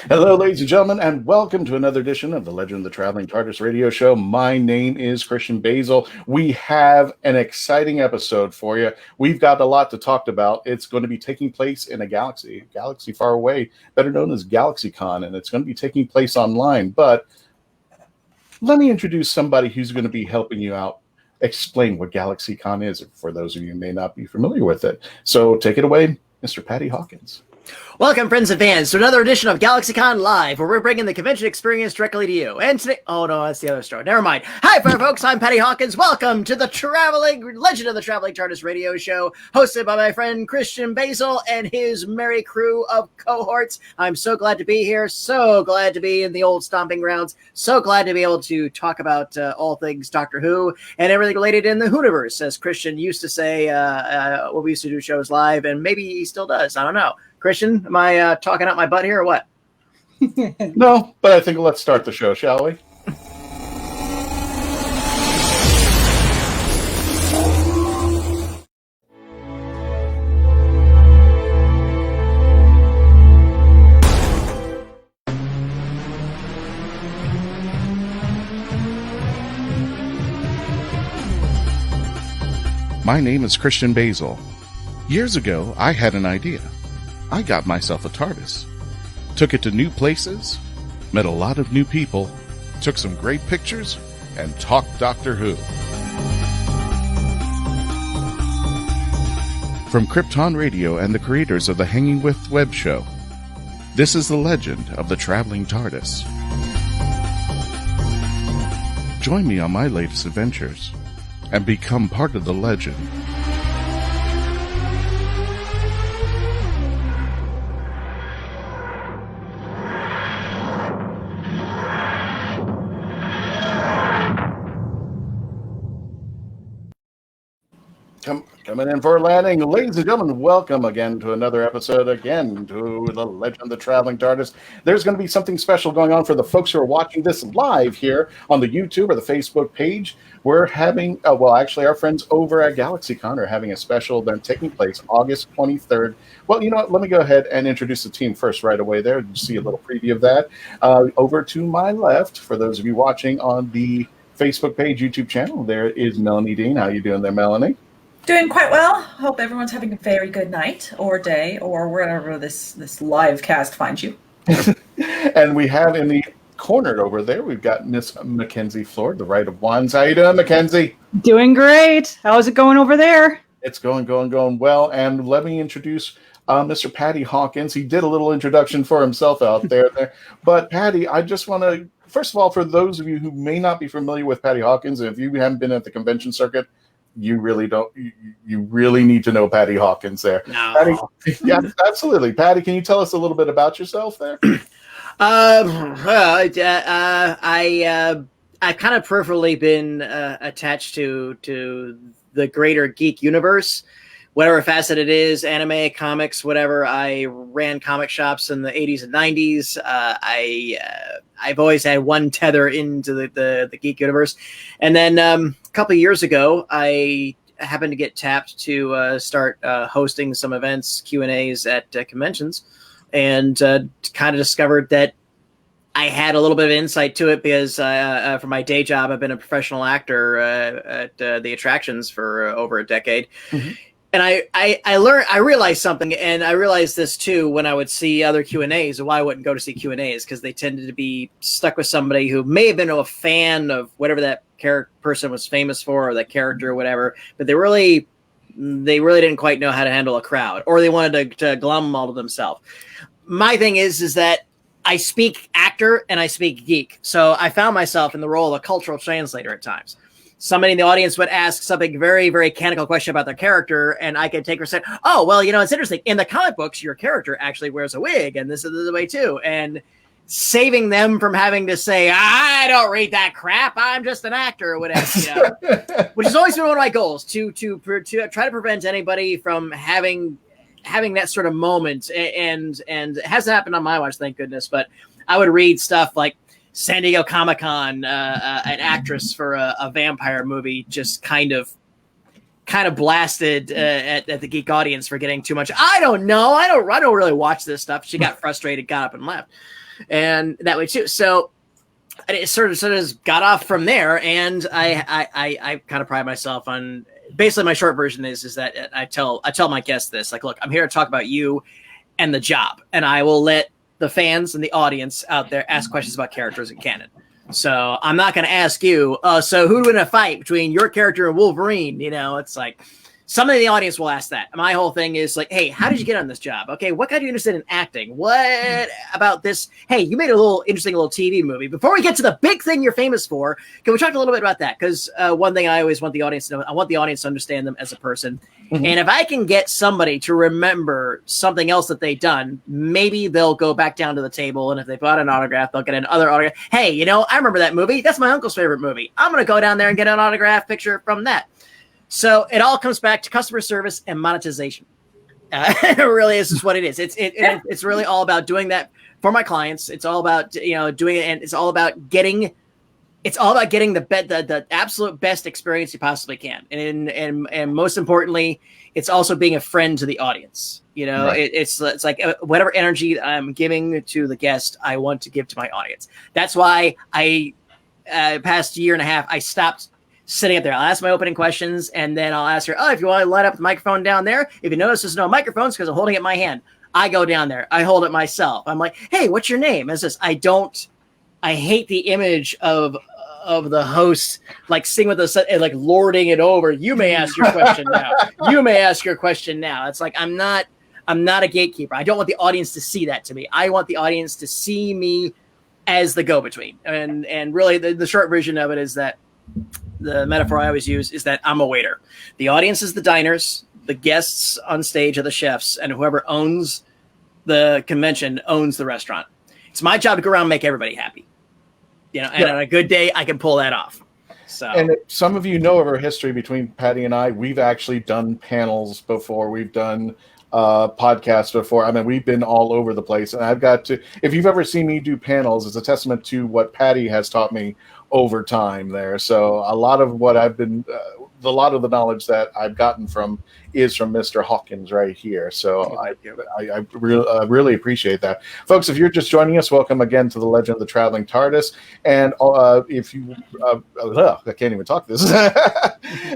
Hello, ladies and gentlemen, and welcome to another edition of the Legend of the Traveling Tardis radio show. My name is Christian Basil. We have an exciting episode for you. We've got a lot to talk about. It's going to be taking place in a galaxy far away, better known as GalaxyCon, and it's going to be taking place online. But let me introduce somebody who's going to be helping you out explain what GalaxyCon is, for those of you who may not be familiar with it. So take it away, Mr. Patty Hawkins. Welcome, friends and fans, to another edition of GalaxyCon Live, where we're bringing the convention experience directly to you. And today, oh no, that's the other story. Never mind. Hi, folks. I'm Patty Hawkins. Welcome to the Legend of the Traveling Tardis radio show, hosted by my friend Christian Basil and his merry crew of cohorts. I'm so glad to be here. So glad to be in the old stomping grounds. So glad to be able to talk about all things Doctor Who and everything related in the Whoniverse, as Christian used to say when we used to do shows live, and maybe he still does. I don't know. Christian, am I talking out my butt here or what? No, but I think let's start the show, shall we? My name is Christian Basil. Years ago, I had an idea. I got myself a TARDIS, took it to new places, met a lot of new people, took some great pictures, and talked Doctor Who. From Krypton Radio and the creators of the Hanging With web show, this is the Legend of the Traveling TARDIS. Join me on my latest adventures and become part of the legend. Coming in for a landing. Ladies and gentlemen, welcome again to another episode, again to the Legend of the Traveling TARDIS. There's going to be something special going on for the folks who are watching this live here on the YouTube or the Facebook page. We're having, actually, our friends over at GalaxyCon are having a special event taking place August 23rd. Well, you know what? Let me go ahead and introduce the team first right away there. You see a little preview of that. Over to my left, for those of you watching on the Facebook page, YouTube channel, there is Melanie Dean. How you doing there, Melanie? Doing quite well. Hope everyone's having a very good night or day or wherever this live cast finds you. And we have in the corner over there, we've got Miss Mackenzie Floyd, the Right of Wands. How you doing, Mackenzie? Doing great. How's it going over there? It's going well. And let me introduce Mr. Patty Hawkins. He did a little introduction for himself out there. But Patty, I just want to, first of all, for those of you who may not be familiar with Patty Hawkins, and if you haven't been at the convention circuit, you really don't. You really need to know Patty Hawkins there. No. Patty, yeah, absolutely. Patty, can you tell us a little bit about yourself there? I've kind of peripherally been attached to the greater geek universe, whatever facet it is, anime, comics, whatever. I ran comic shops in the 80s and 90s. I've always had one tether into the geek universe. And then a couple of years ago, I happened to get tapped to start hosting some events, Q&As at conventions, and kind of discovered that I had a little bit of insight to it because for my day job, I've been a professional actor at the attractions for over a decade. Mm-hmm. And I realized something, and I realized this too when I would see other Q&As, and why I wouldn't go to see Q&As, because they tended to be stuck with somebody who may have been a fan of whatever that person was famous for, or that character or whatever, but they really didn't quite know how to handle a crowd, or they wanted to glom them all to themselves. My thing is that I speak actor and I speak geek, so I found myself in the role of a cultural translator at times. Somebody in the audience would ask something very, very canonical question about their character, and I could take her and say, oh, well, it's interesting. In the comic books, your character actually wears a wig, and this is the way too. And saving them from having to say, I don't read that crap, I'm just an actor or whatever, which has always been one of my goals, to try to prevent anybody from having that sort of moment. And it hasn't happened on my watch, thank goodness, but I would read stuff like San Diego Comic-Con, an actress for a vampire movie just kind of kind of blasted at the geek audience for getting too much. I don't know. I don't really watch this stuff. She got frustrated, got up and left, and that way too. So it sort of got off from there. And I kind of pride myself on basically my short version is that I tell my guests this, like, look, I'm here to talk about you and the job, and I will let the fans and the audience out there ask questions about characters in canon. So I'm not going to ask you, so who would win a fight between your character and Wolverine? You know, it's like somebody in the audience will ask that. My whole thing is like, hey, how did you get on this job? Okay, what got you interested in acting? What about this? Hey, you made a interesting little TV movie. Before we get to the big thing you're famous for, can we talk a little bit about that? Because one thing I always want the audience to know, I want the audience to understand them as a person. Mm-hmm. And if I can get somebody to remember something else that they've done, maybe they'll go back down to the table. And if they bought an autograph, they'll get another autograph. Hey, you know, I remember that movie. That's my uncle's favorite movie. I'm going to go down there and get an autograph picture from that. So it all comes back to customer service and monetization. It really is just what it is. It's really all about doing that for my clients. It's all about, doing it. And it's all about getting the absolute best experience you possibly can. And most importantly, it's also being a friend to the audience. You know, right. It's like whatever energy I'm giving to the guest, I want to give to my audience. That's why past year and a half, I stopped sitting up there. I'll ask my opening questions, and then I'll ask her, if you want to light up the microphone down there, if you notice there's no microphones because I'm holding it in my hand, I go down there. I hold it myself. I'm like, hey, what's your name? It's this. I hate the image of the host like sing with us and like lording it over. You may ask your question now. You may ask your question now. It's like I'm not a gatekeeper. I don't want the audience to see that to me. I want the audience to see me as the go-between. And really the short version of it is that the metaphor I always use is that I'm a waiter. The audience is the diners, the guests on stage are the chefs, and whoever owns the convention owns the restaurant. It's my job to go around and make everybody happy. You know, and on a good day, I can pull that off. So, and if some of you know of our history between Patty and I, we've actually done panels before. We've done podcasts before. I mean, we've been all over the place. And I've got to, if you've ever seen me do panels, it's a testament to what Patty has taught me over time there. So a lot of what I've been, a lot of the knowledge that I've gotten is from Mr. Hawkins right here. So I really appreciate that. Folks, if you're just joining us, welcome again to the Legend of the Traveling TARDIS. And if you, I can't even talk this.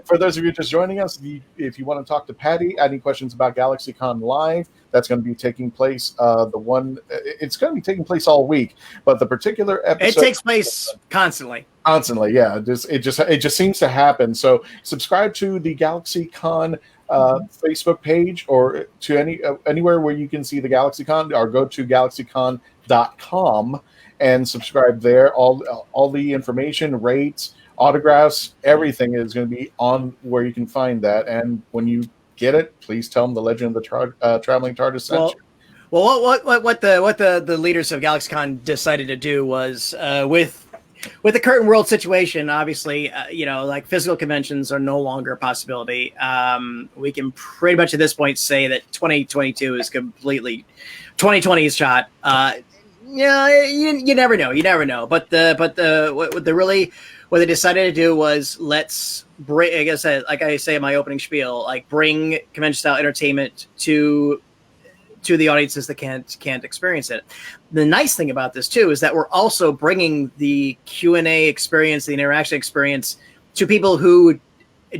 For those of you just joining us, if you want to talk to Patty, any questions about GalaxyCon Live, that's going to be taking place. It's going to be taking place all week, but the particular episode, it takes place constantly. Constantly, yeah. It just seems to happen. So subscribe to the GalaxyCon Facebook page or to anywhere where you can see the GalaxyCon, or go to GalaxyCon.com and subscribe there. All the information, rates, autographs, everything is going to be on where you can find that. And when you get it, please tell them the Legend of the Traveling TARDIS sent you. Well, what the leaders of GalaxyCon decided to do was with the current world situation, obviously, like physical conventions are no longer a possibility. We can pretty much at this point say that 2022 is completely 2020's shot. You never know. You never know. But what they decided to do was let's bring, like I say in my opening spiel, like bring convention style entertainment to the audiences that can't experience it. The nice thing about this too is that we're also bringing the Q&A experience, the interaction experience, to people who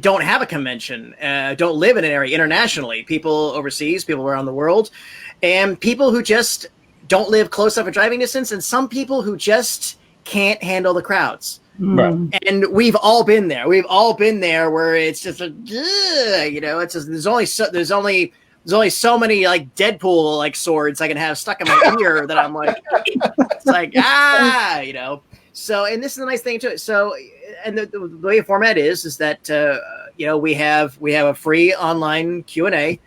don't have a convention, don't live in an area internationally, people overseas, people around the world, and people who just don't live close enough a driving distance, and some people who just can't handle the crowds. Right. And we've all been there. We've all been there where it's just like, it's just, there's only so many like Deadpool like swords I can have stuck in my ear that I'm like, it's like, So, and this is the nice thing to it. So, and the way the format is that, we have a free online Q&A,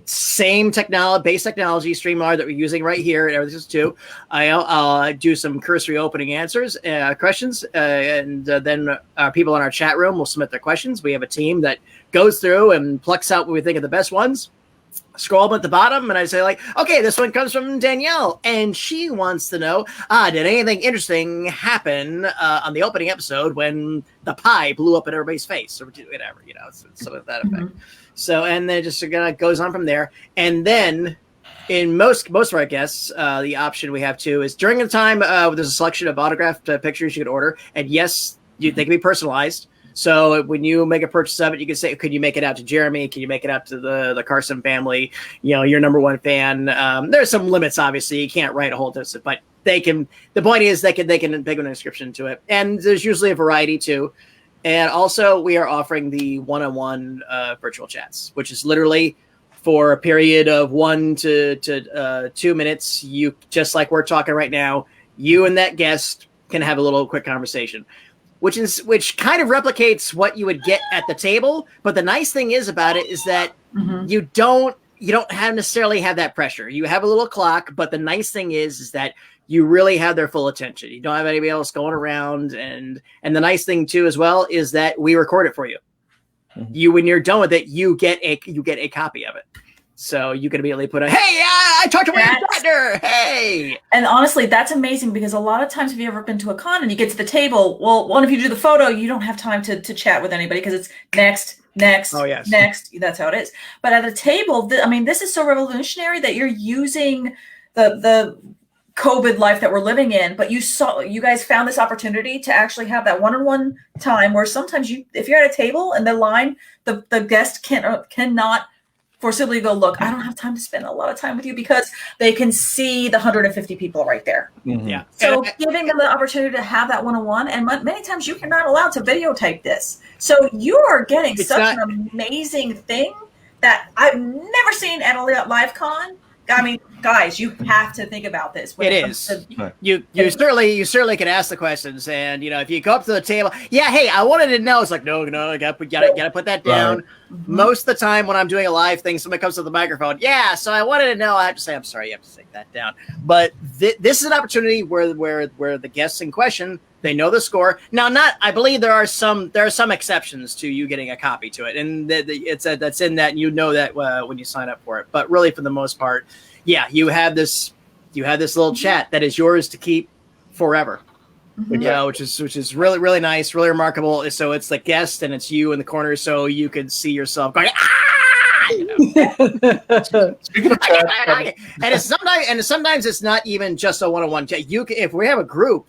same base technology, StreamYard that we're using right here and everything too. I'll do some cursory opening answers, questions, and then people in our chat room will submit their questions. We have a team that goes through and plucks out what we think are the best ones. scroll up at the bottom, and I say like, okay, this one comes from Danielle, and she wants to know, did anything interesting happen on the opening episode when the pie blew up in everybody's face or whatever, something of that effect. So, and then it just goes on from there. And then in most of our guests, the option we have too is during the time there's a selection of autographed pictures you can order, and yes, they can be personalized. So when you make a purchase of it, you can say, could you make it out to Jeremy? Can you make it out to the Carson family? Your number one fan. There's some limits, obviously. You can't write a whole list, but they can. The point is they can pick an inscription to it. And there's usually a variety too. And also we are offering the one-on-one virtual chats, which is literally for a period of 1 to 2 minutes. You, just like we're talking right now, you and that guest can have a little quick conversation. Which kind of replicates what you would get at the table, but the nice thing is about it is that you don't necessarily have that pressure. You have a little clock, but the nice thing is that you really have their full attention. You don't have anybody else going around, and the nice thing too as well is that we record it for you. When you're done with it, you get a copy of it. So you can immediately put hey, I talked to William Shatner. Hey. And honestly, that's amazing because a lot of times, if you've ever been to a con and you get to the table, well, one, if you do the photo, you don't have time to chat with anybody because it's next. Oh, yes. Next. That's how it is. But at a table, this is so revolutionary that you're using the COVID life that we're living in. But you guys found this opportunity to actually have that one-on-one time where sometimes if you're at a table and the line, the guest cannot forcibly go, look, I don't have time to spend a lot of time with you because they can see the 150 people right there. Yeah. So giving them the opportunity to have that one-on-one, and many times you're not allowed to videotape this. So you are getting an amazing thing that I've never seen at a live con. I mean, guys, you have to think about this. It is. You certainly can ask the questions, and if you go up to the table, hey, I wanted to know. It's like no, I gotta put that down. Right. Most of the time when I'm doing a live thing, somebody comes to the microphone. Yeah, so I wanted to know. I have to say, I'm sorry, you have to take that down. But this is an opportunity where the guests in question, they know the score. Now, I believe there are some exceptions to you getting a copy to it, and that's in that, and that when you sign up for it. But really, for the most part, you have this little chat that is yours to keep forever. Which is really, really nice, really remarkable. So it's the guest and it's you in the corner, so you can see yourself going, Speaking of chat, and sometimes it's not even just a one-on-one chat. If we have a group,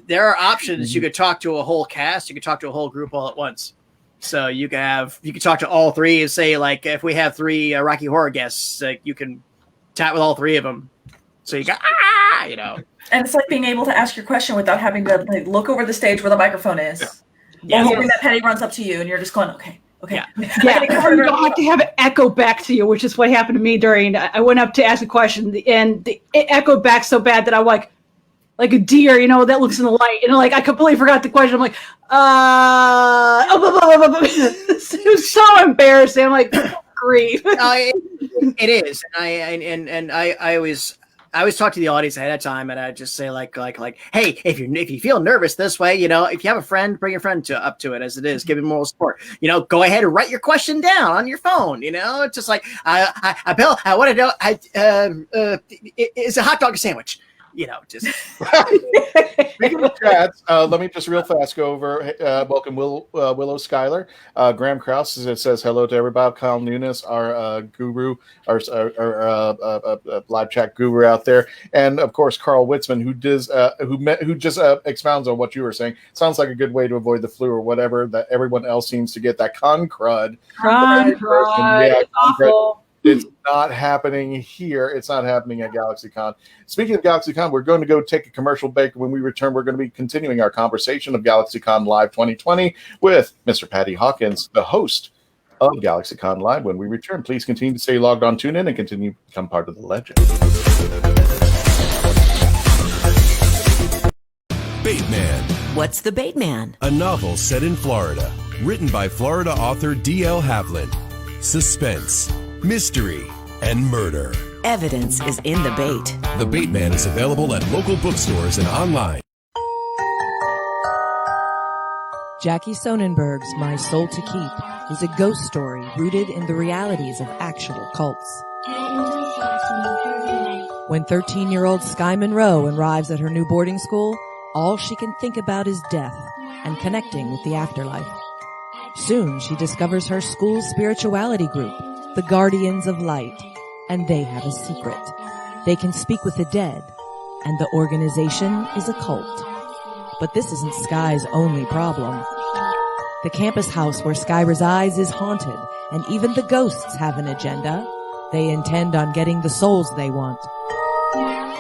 there are options. You could talk to a whole cast, you could talk to a whole group all at once. So you could talk to all three and say, like, if we have 3 Rocky Horror guests, you can chat with all 3 of them. So you go, And it's like being able to ask your question without having to look over the stage where the microphone is. Yeah. Or hoping that Penny runs up to you and you're just going, okay. Yeah. You don't have to have it echo back to you, which is what happened to me during. I went up to ask a question and it echoed back so bad that I'm like a deer, that looks in the light, and I completely forgot the question. I'm like, it was so embarrassing. I'm like, grief. It is, and I always talk to the audience ahead of time, and I just say like, hey, if you feel nervous this way, if you have a friend, bring your friend up to it as it is, give him moral support. Go ahead and write your question down on your phone. It's just like, Bill, I want to know, is a hot dog a sandwich? Just speaking of chats, let me just real fast go over. Welcome, Willow Schuyler. Graham Krause says hello to everybody. Kyle Nunes, our guru, our live chat guru out there, and of course Carl Witzman, who just expounds on what you were saying. Sounds like a good way to avoid the flu or whatever that everyone else seems to get. That con crud. Yeah, awful. It's not happening here. It's not happening at GalaxyCon. Speaking of GalaxyCon, we're going to go take a commercial break. When we return, we're going to be continuing our conversation of GalaxyCon Live 2020 with Mr. Patty Hawkins, the host of GalaxyCon Live. When we return, please continue to stay logged on, tune in, and continue to become part of the legend. Bateman. What's the Bateman? A novel set in Florida, written by Florida author D.L. Havlin. Suspense, mystery, and murder. Evidence is in the bait. The Bateman is available at local bookstores and online. Jackie Sonnenberg's My Soul to Keep is a ghost story rooted in the realities of actual cults. When 13-year-old Sky Monroe arrives at her new boarding school, all she can think about is death and connecting with the afterlife. Soon she discovers her school's spirituality group, the Guardians of Light, and they have a secret. They can speak with the dead, and the organization is a cult. But this isn't Sky's only problem. The campus house where Sky resides is haunted, and even the ghosts have an agenda. They intend on getting the souls they want.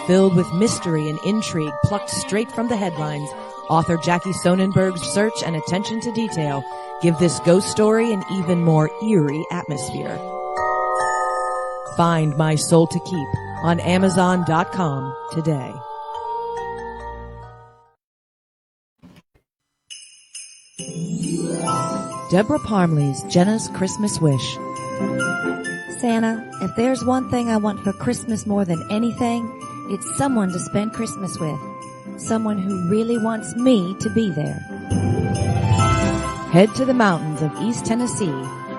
Filled with mystery and intrigue plucked straight from the headlines, author Jackie Sonnenberg's search and attention to detail give this ghost story an even more eerie atmosphere. Find My Soul to Keep on Amazon.com today. Deborah Parmley's Jenna's Christmas Wish. Santa, if there's one thing I want for Christmas more than anything, it's someone to spend Christmas with. Someone who really wants me to be there. Head to the mountains of East Tennessee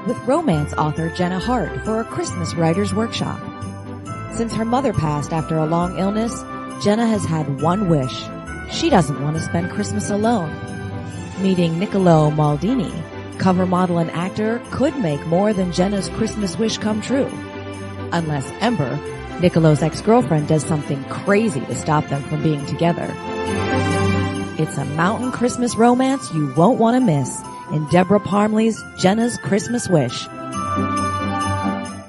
with romance author Jenna Hart for a Christmas writer's workshop. Since her mother passed after a long illness, Jenna has had one wish. She doesn't want to spend Christmas alone. Meeting Niccolo Maldini, cover model and actor, could make more than Jenna's Christmas wish come true. Unless Ember, Niccolo's ex-girlfriend, does something crazy to stop them from being together. It's a mountain Christmas romance you won't want to miss in Deborah Parmley's Jenna's Christmas Wish.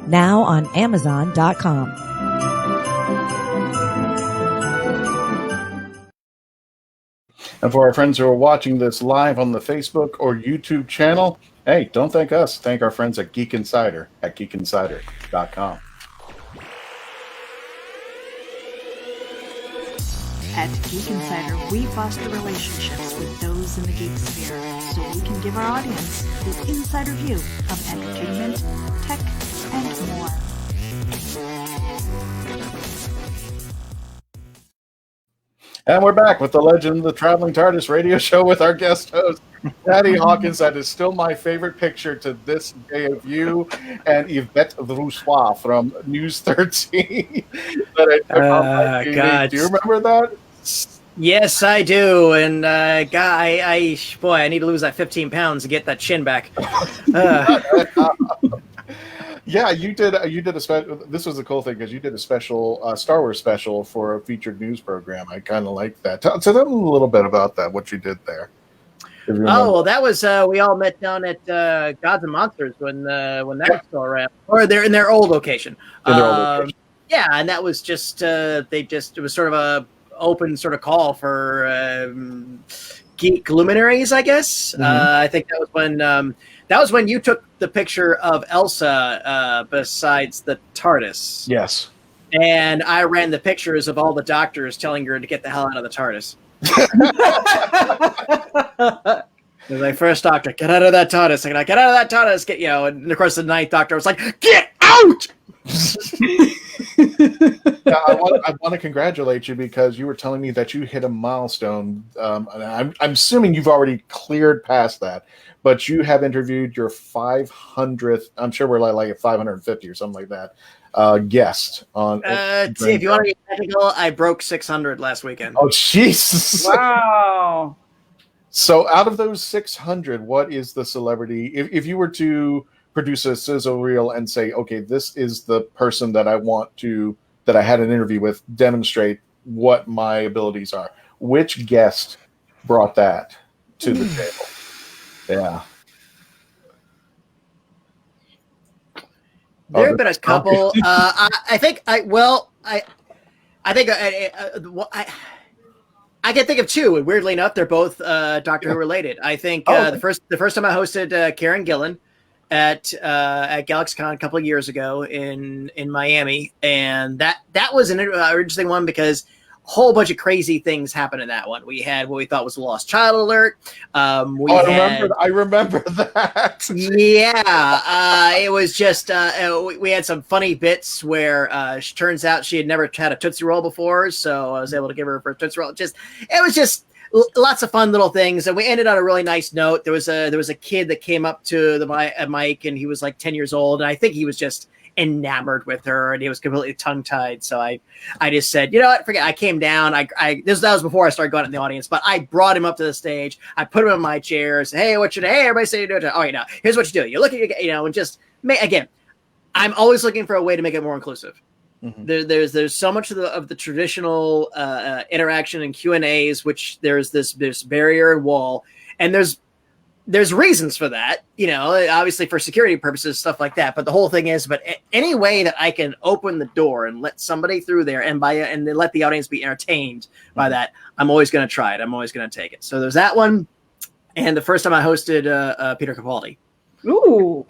Now on Amazon.com. And for our friends who are watching this live on the Facebook or YouTube channel, hey, don't thank us. Thank our friends at Geek Insider at geekinsider.com. At Geek Insider, we foster relationships with those in the geek sphere so we can give our audience the insider view of entertainment, tech, and more. And we're back with the Legend of the Traveling Tardis radio show with our guest host, Patty Hawkins. That is still my favorite picture to this day of you and Yvette Vroussois from News 13 that I took on my TV. God. Do you remember that? Yes, I do. And I need to lose that 15 pounds to get that chin back. Yeah, you did a special. This was a cool thing because you did a special Star Wars special for a featured news program. I kind of like that. Tell them a little bit about that. What you did there. Oh, well, that was we all met down at Gods and Monsters when that was still around, or they're in their old location. Yeah, and that was just it was sort of a open sort of call for geek luminaries, I guess. Mm-hmm. I think that was when you took the picture of Elsa besides the TARDIS. Yes. And I ran the pictures of all the doctors telling her to get the hell out of the TARDIS. It was like, first doctor, get out of that TARDIS. I'm like, get out of that TARDIS. And of course the ninth doctor was like, get out! Yeah, I want to congratulate you because you were telling me that you hit a milestone. And I'm assuming you've already cleared past that, but you have interviewed your 500th. I'm sure we're like at 550 or something like that. Guest on. See, if you want to be technical, I broke 600 last weekend. Oh, Jesus! Wow. So, out of those 600, what is the celebrity? If you were to produce a sizzle reel and say, okay, this is the person that I had an interview with, demonstrate what my abilities are. Which guest brought that to the table? Yeah. There have been a couple. I can think of two. And weirdly enough, they're both Doctor Who related. I think the first time I hosted Karen Gillan at GalaxyCon a couple of years ago in Miami, and that was an interesting one because a whole bunch of crazy things happened in that one. We had what we thought was a lost child alert. I remember that. Yeah, it was just we had some funny bits where turns out she had never had a Tootsie Roll before, so I was able to give her a Tootsie Roll. It was just lots of fun little things, and we ended on a really nice note. There was a kid that came up to the mic, and he was like 10 years old, and I think he was just enamored with her, and he was completely tongue-tied. So I just said, you know what, forget. I came down. That was before I started going out in the audience, but I brought him up to the stage. I put him in my chair. Said, hey, everybody say you do it. Oh, here's what you do. You look at and just again. I'm always looking for a way to make it more inclusive. Mm-hmm. There's so much of the traditional interaction and Q&As, which there's this barrier and wall, and there's reasons for that, obviously for security purposes, stuff like that. But the whole thing is, but any way that I can open the door and let somebody through there and then let the audience be entertained by that, I'm always going to try it. I'm always going to take it. So there's that one. And the first time I hosted Peter Capaldi. Ooh.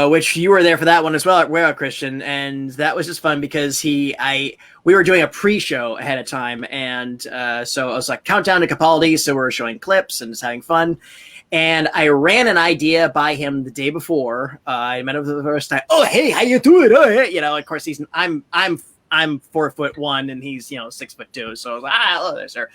Which you were there for that one as well, Christian. And that was just fun because we were doing a pre-show ahead of time. And so I was like, countdown to Capaldi. So we were showing clips and just having fun. And I ran an idea by him the day before. I met him for the first time. Oh, hey, how you doing? Oh, hey. Of course, I'm 4'1" and he's 6'2". So I was like, hello there, sir.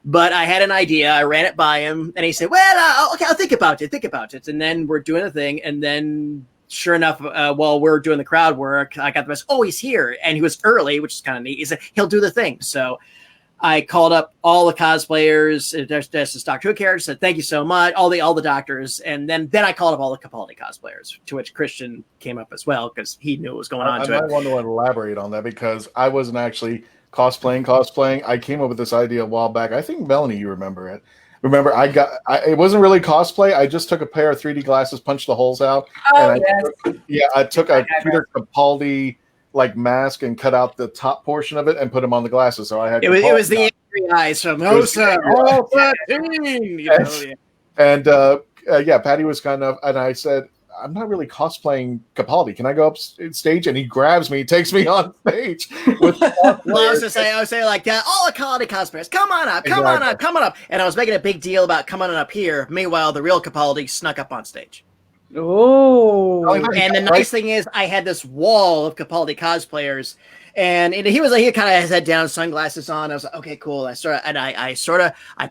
But I had an idea. I ran it by him, and he said, well, okay, I'll think about it. And then we're doing the thing, and then sure enough, while we're doing the crowd work, I got the message. Oh, he's here, and he was early, which is kind of neat. He said he'll do the thing. So I called up all the cosplayers. There's this Doctor Who character. Said thank you so much, all the doctors, and then I called up all the Capaldi cosplayers. To which Christian came up as well because he knew what was going on. I want to elaborate on that because I wasn't actually cosplaying. I came up with this idea a while back. I think Melanie, you remember it. Remember, it wasn't really cosplay. I just took a pair of 3D glasses, punched the holes out, and I took a Peter Capaldi mask and cut out the top portion of it and put him on the glasses. So I had it was the angry eyes from Hosa. And Patty was kind of, and I said, I'm not really cosplaying Capaldi. Can I go up stage? And he grabs me, takes me on stage. With I was saying like that. All the Capaldi cosplayers, come on up. And I was making a big deal about coming on up here. Meanwhile, the real Capaldi snuck up on stage. Oh, and the nice thing is, I had this wall of Capaldi cosplayers, and he was like, he kind of has head down, sunglasses on. I was like, okay, cool. I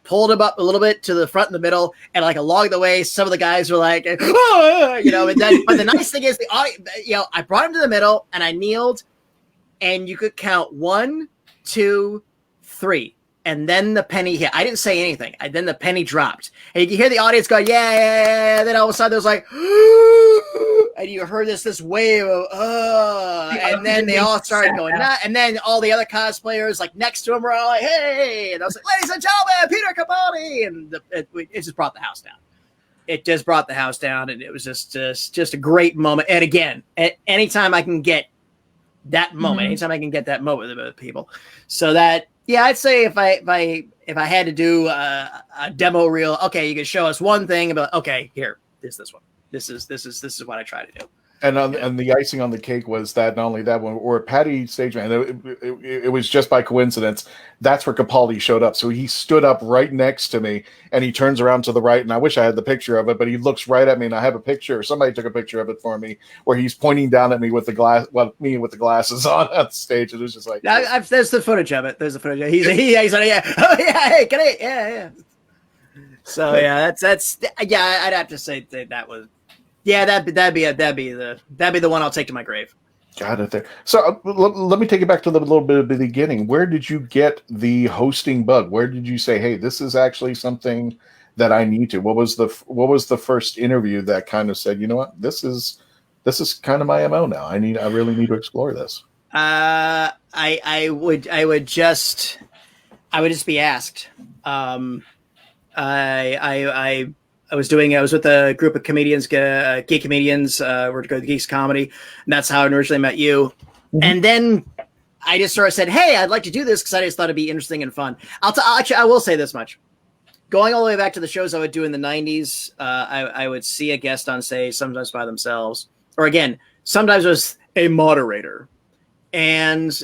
pulled him up a little bit to the front and the middle, and along the way, some of the guys were like, oh! But the nice thing is, I brought him to the middle, and I kneeled, and you could count 1, 2, 3. And then the penny hit. I didn't say anything. Then the penny dropped. And you could hear the audience go, yeah. Then all of a sudden, there was like, and you heard this wave of, and then they all started going, nah. And then all the other cosplayers, next to him, were all like, hey. And I was like, ladies and gentlemen, Peter Capaldi. And it just brought the house down. It just brought the house down. And it was just a great moment. And again, anytime I can get that moment, anytime I can get that moment with people. So that, yeah, I'd say if I had to do a demo reel, okay, you can show us one thing about, okay, here, this one. This is what I try to do. And the icing on the cake was that not only that one, or Patty Stageman, it was just by coincidence. That's where Capaldi showed up. So he stood up right next to me, and he turns around to the right, and I wish I had the picture of it, but he looks right at me, and I have a picture. Somebody took a picture of it for me, where he's pointing down at me with the me with the glasses on stage. It was just like, there's the footage of it. There's the footage. He's like, yeah, oh yeah, hey, can I, yeah. So yeah, that's I'd have to say that was. Yeah, that'd be the one I'll take to my grave. Got it there. So let me take it back to the little bit of the beginning. Where did you get the hosting bug? Where did you say, "Hey, this is actually something that I need to"? What was the first interview that kind of said, "You know what, this is kind of my MO now. I really need to explore this." I would just be asked. I was with a group of comedians, geek comedians. We're to go to Geeks Comedy, and that's how I originally met you. Mm-hmm. And then I just sort of said, "Hey, I'd like to do this because I just thought it'd be interesting and fun." I will say this much: going all the way back to the shows I would do in the '90s, I would see a guest on stage, sometimes by themselves, or again, sometimes it was a moderator, and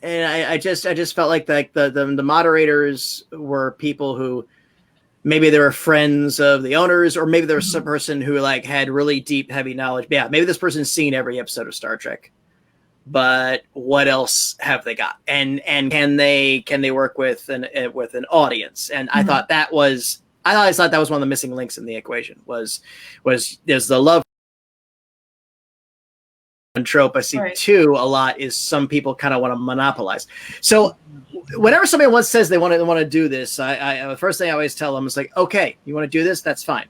I just felt like the moderators were people who. Maybe they were friends of the owners, or maybe there was some person who had really deep, heavy knowledge. But yeah, maybe this person's seen every episode of Star Trek, but what else have they got? And can they work with an audience? And I thought that was one of the missing links in the equation was there's the love trope I see too a lot is some people kind of want to monopolize. So whenever somebody once says they want to do this, I the first thing I always tell them is like, okay, you want to do this? That's fine.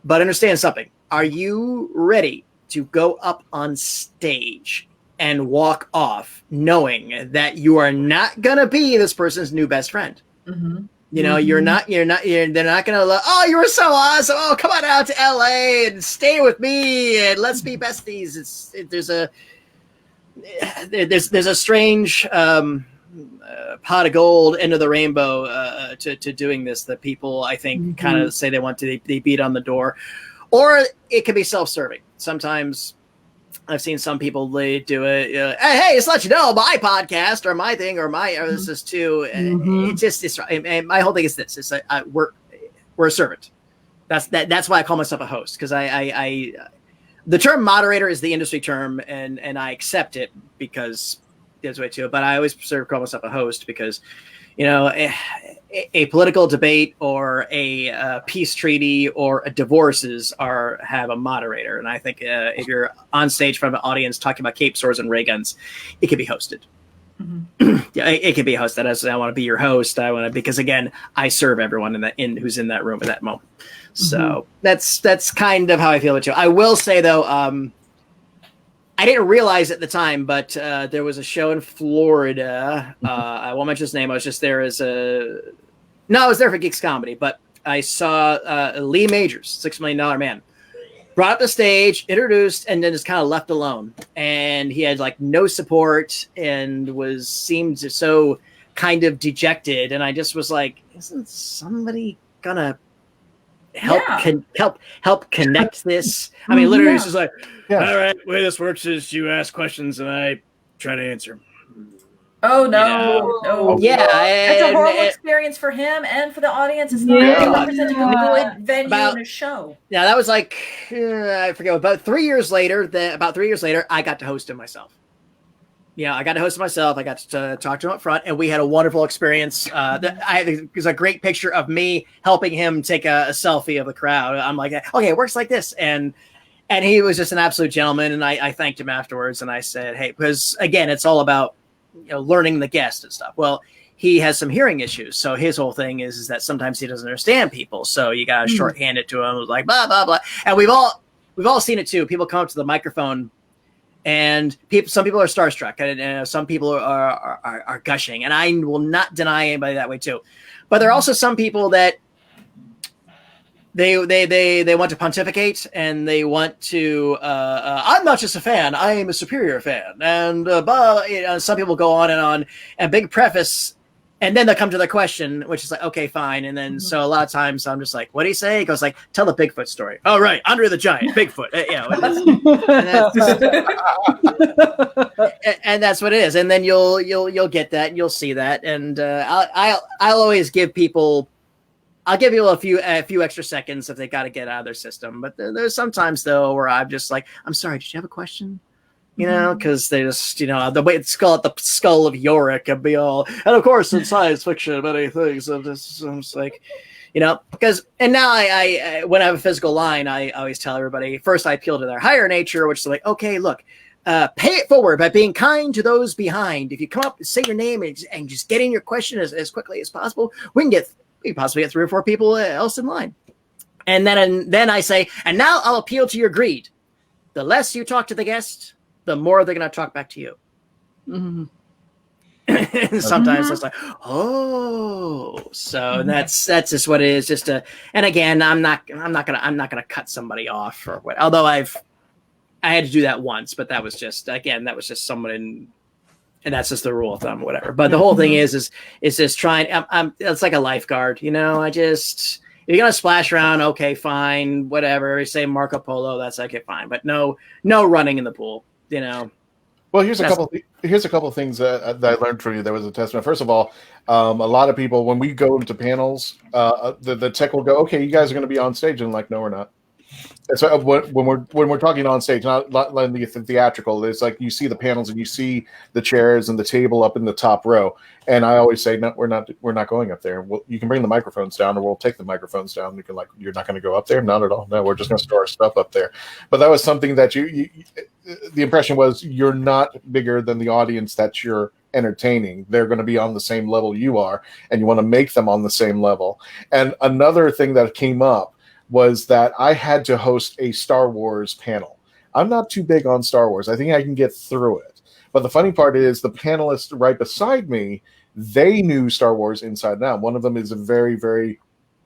But understand something. Are you ready to go up on stage and walk off knowing that you are not going to be this person's new best friend? You know, they're not going to, oh, you were so awesome. Oh, come on out to LA and stay with me and let's be besties. There's a strange pot of gold end of the rainbow to doing this that people, I think, kind of say they want to, they beat on the door, or it can be self-serving. Sometimes I've seen some people, they do it. Hey, just let you know, my podcast or my thing or this is too. And my whole thing is this: it's we're a servant. That's why I call myself a host, because I the term moderator is the industry term, and I accept it because there's a way to it. But I always prefer to call myself a host because, you know, a political debate or a peace treaty or a divorces have a moderator. And I think if you're on stage from an audience talking about cape swords and ray guns, it can be hosted. Yeah, it can be hosted. As I want to be your host. Because again, I serve everyone who's in that room at that moment. So that's kind of how I feel about you. I will say though, I didn't realize at the time, but there was a show in Florida. I won't mention his name. I was just there I was there for Geeks Comedy, but I saw Lee Majors, $6 Million Man, brought up the stage, introduced, and then just kind of left alone. And he had like no support and seemed so kind of dejected. And I just was like, isn't somebody gonna help connect this? I mean, literally, it's just like, all right, the way this works is you ask questions and I try to answer. Oh no! Yeah, it's a horrible experience for him and for the audience. It's not representing a good venue in a show. Yeah, that was like I forget. About 3 years later, I got to host it myself. Yeah, I got to host it myself. I got to talk to him up front, and we had a wonderful experience. It was a great picture of me helping him take a selfie of the crowd. I'm like, okay, it works like this, and he was just an absolute gentleman. And I thanked him afterwards, and I said, hey, because again, it's all about, you know, learning the guest and stuff. Well, he has some hearing issues, so his whole thing is that sometimes he doesn't understand people, so you got to shorthand it to him, like blah blah blah. And we've all seen it too. People come up to the microphone, and some people are starstruck, and some people are gushing, and I will not deny anybody that way too. But there are also some people that they want to pontificate, and they want to I'm not just a fan, I am a superior fan, and some people go on and big preface, and then they'll come to their question, which is like, okay, fine. And then so a lot of times I'm just like, what do you say? He goes like, tell the Bigfoot story. Oh right, Andre the Giant, Bigfoot. And that's what it is. And then you'll get that, and you'll see that. And I'll always give people, I'll give you a few extra seconds if they got to get out of their system. But there's sometimes though where I'm just like, I'm sorry, did you have a question? You know, because they just, you know, the way it's called the skull of Yorick and be all, and of course in science fiction, many things. I'm just like, you know, because, and now I when I have a physical line, I always tell everybody, first I appeal to their higher nature, which is like, okay, look, pay it forward by being kind to those behind. If you come up, say your name and just get in your question as quickly as possible, we can possibly get 3 or 4 people else in line. And then I say, and now I'll appeal to your greed. The less you talk to the guest, the more they're going to talk back to you. Sometimes it's like, oh, so that's just what it is. Just and again, I'm not gonna cut somebody off or what. Although I had to do that once, but that was just someone and that's just the rule of thumb, whatever. But the whole thing is just trying. It's like a lifeguard, you know. If you're gonna splash around, okay, fine, whatever. Say Marco Polo, that's okay, fine. But no running in the pool, you know. Well, here's a couple of things that I learned from you. That was a testament. First of all, a lot of people, when we go into panels, the tech will go, okay, you guys are going to be on stage, and I'm like, no, we're not. So when we're talking on stage, not in the theatrical, it's like you see the panels and you see the chairs and the table up in the top row. And I always say, no, we're not going up there. You can bring the microphones down, or we'll take the microphones down. You can you're not going to go up there? Not at all. No, we're just going to store our stuff up there. But that was something that the impression was you're not bigger than the audience that you're entertaining. They're going to be on the same level you are, and you want to make them on the same level. And another thing that came up was that I had to host a Star Wars panel. I'm not too big on Star Wars. I think I can get through it. But the funny part is the panelists right beside me, they knew Star Wars inside and out. One of them is a very, very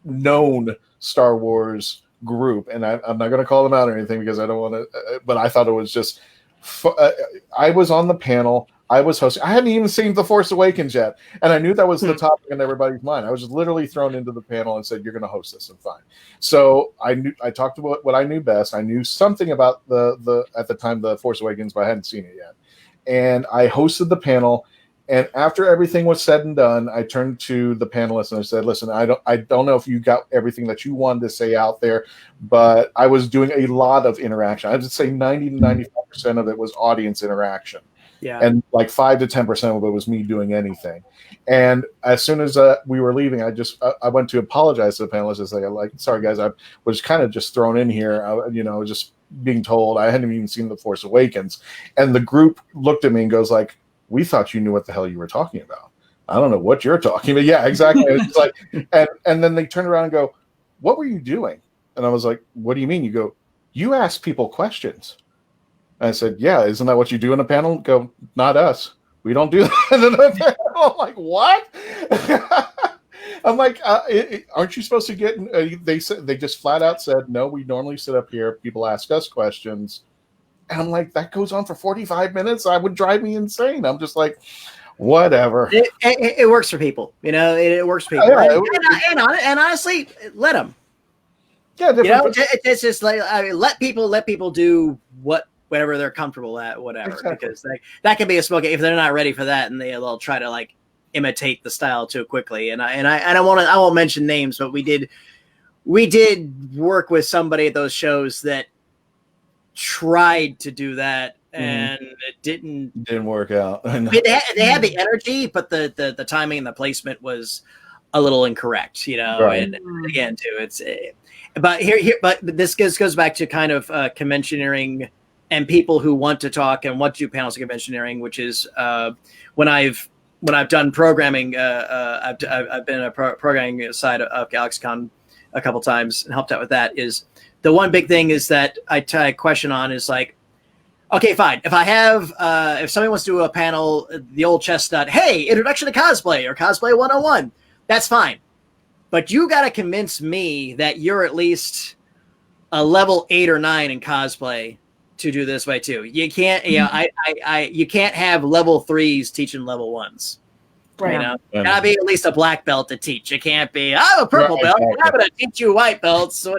known Star Wars group. And I'm not going to call them out or anything because I don't want to, but I thought it was just, I was on the panel. I was hosting. I hadn't even seen The Force Awakens yet, and I knew that was the topic in everybody's mind. I was just literally thrown into the panel and said, "You're going to host this," and fine. So I talked about what I knew best. I knew something about the at the time The Force Awakens, but I hadn't seen it yet. And I hosted the panel. And after everything was said and done, I turned to the panelists and I said, "Listen, I don't know if you got everything that you wanted to say out there, but I was doing a lot of interaction. I would say 90 to 95% of it was audience interaction." Yeah. And like 5 to 10% of it was me doing anything. And as soon as we were leaving, I went to apologize to the panelists and say, sorry guys, I was kind of just thrown in here. Just being told I hadn't even seen The Force Awakens. And the group looked at me and goes like, "We thought you knew what the hell you were talking about. I don't know what you're talking about." Yeah, exactly. It's like, and then they turned around and go, "What were you doing?" And I was like, "What do you mean?" You go, "You ask people questions." I said, "Yeah, isn't that what you do in a panel?" Go, "Not us. We don't do that in a panel." I'm like, "What?" I'm like, "Aren't you supposed to get?" They just flat out said, "No, we normally sit up here. People ask us questions." And I'm like, "That goes on for 45 minutes. I would drive me insane." I'm just like, whatever. It works for people, It works for people, and honestly, let them. Yeah, it's just like let people do whatever they're comfortable at, whatever, exactly. Because that can be a smoke if they're not ready for that, and they'll try to imitate the style too quickly. And I won't mention names, but we did work with somebody at those shows that tried to do that, and it didn't work out. They had the energy, but the timing and the placement was a little incorrect, Right. And again, too, but this goes back to kind of conventioneering and people who want to talk and want to do panels of conventioneering, which is when I've done programming, I've been in a programming side of GalaxyCon a couple times and helped out with that. Is the one big thing is that I question on is like, okay, fine. If I have, if somebody wants to do a panel, the old chestnut, hey, introduction to cosplay or cosplay 101, that's fine. But you got to convince me that you're at least a level 8 or 9 in cosplay to do this way too. You can't, you can't have level 3s teaching level 1s. Right. Gotta be at least a black belt to teach. It can't be, I'm a purple belt, exactly. I'm going to teach you white belts. So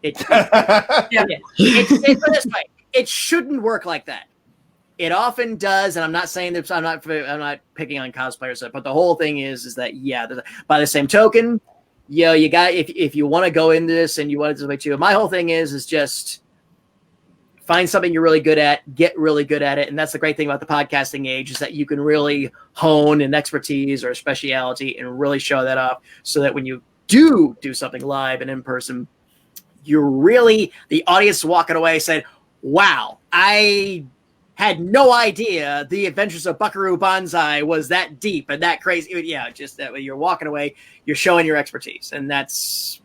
it's this way. It shouldn't work like that. It often does, and I'm not saying that I'm not picking on cosplayers, but the whole thing is that by the same token, you got if you want to go into this and you want it this way too. My whole thing is just find something you're really good at, get really good at it, and that's the great thing about the podcasting age is that you can really hone an expertise or a speciality and really show that off, so that when you do something live and in person, you're really the audience walking away saying, "Wow, I had no idea the Adventures of Buckaroo Banzai was that deep and that crazy." Yeah, just that way you're walking away, you're showing your expertise, and that's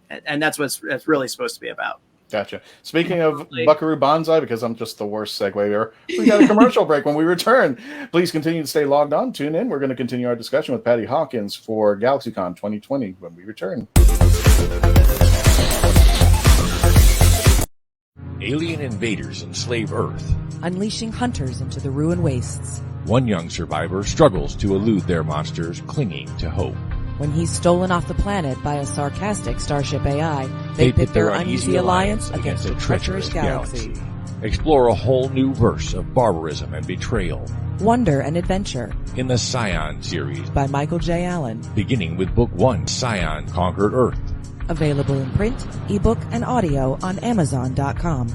what it's really supposed to be about. Gotcha. Speaking of Buckaroo Banzai, because I'm just the worst segue here, we got a commercial break. When we return, please continue to stay logged on. Tune in. We're going to continue our discussion with Patty Hawkins for GalaxyCon 2020 when we return. Alien invaders enslave Earth, unleashing hunters into the ruined wastes. One young survivor struggles to elude their monsters, clinging to hope. When he's stolen off the planet by a sarcastic starship AI, they pit their uneasy alliance against a treacherous galaxy. Explore a whole new verse of barbarism and betrayal. Wonder and adventure. In the Scion series by Michael J. Allen. Beginning with Book 1, Scion Conquered Earth. Available in print, ebook, and audio on Amazon.com.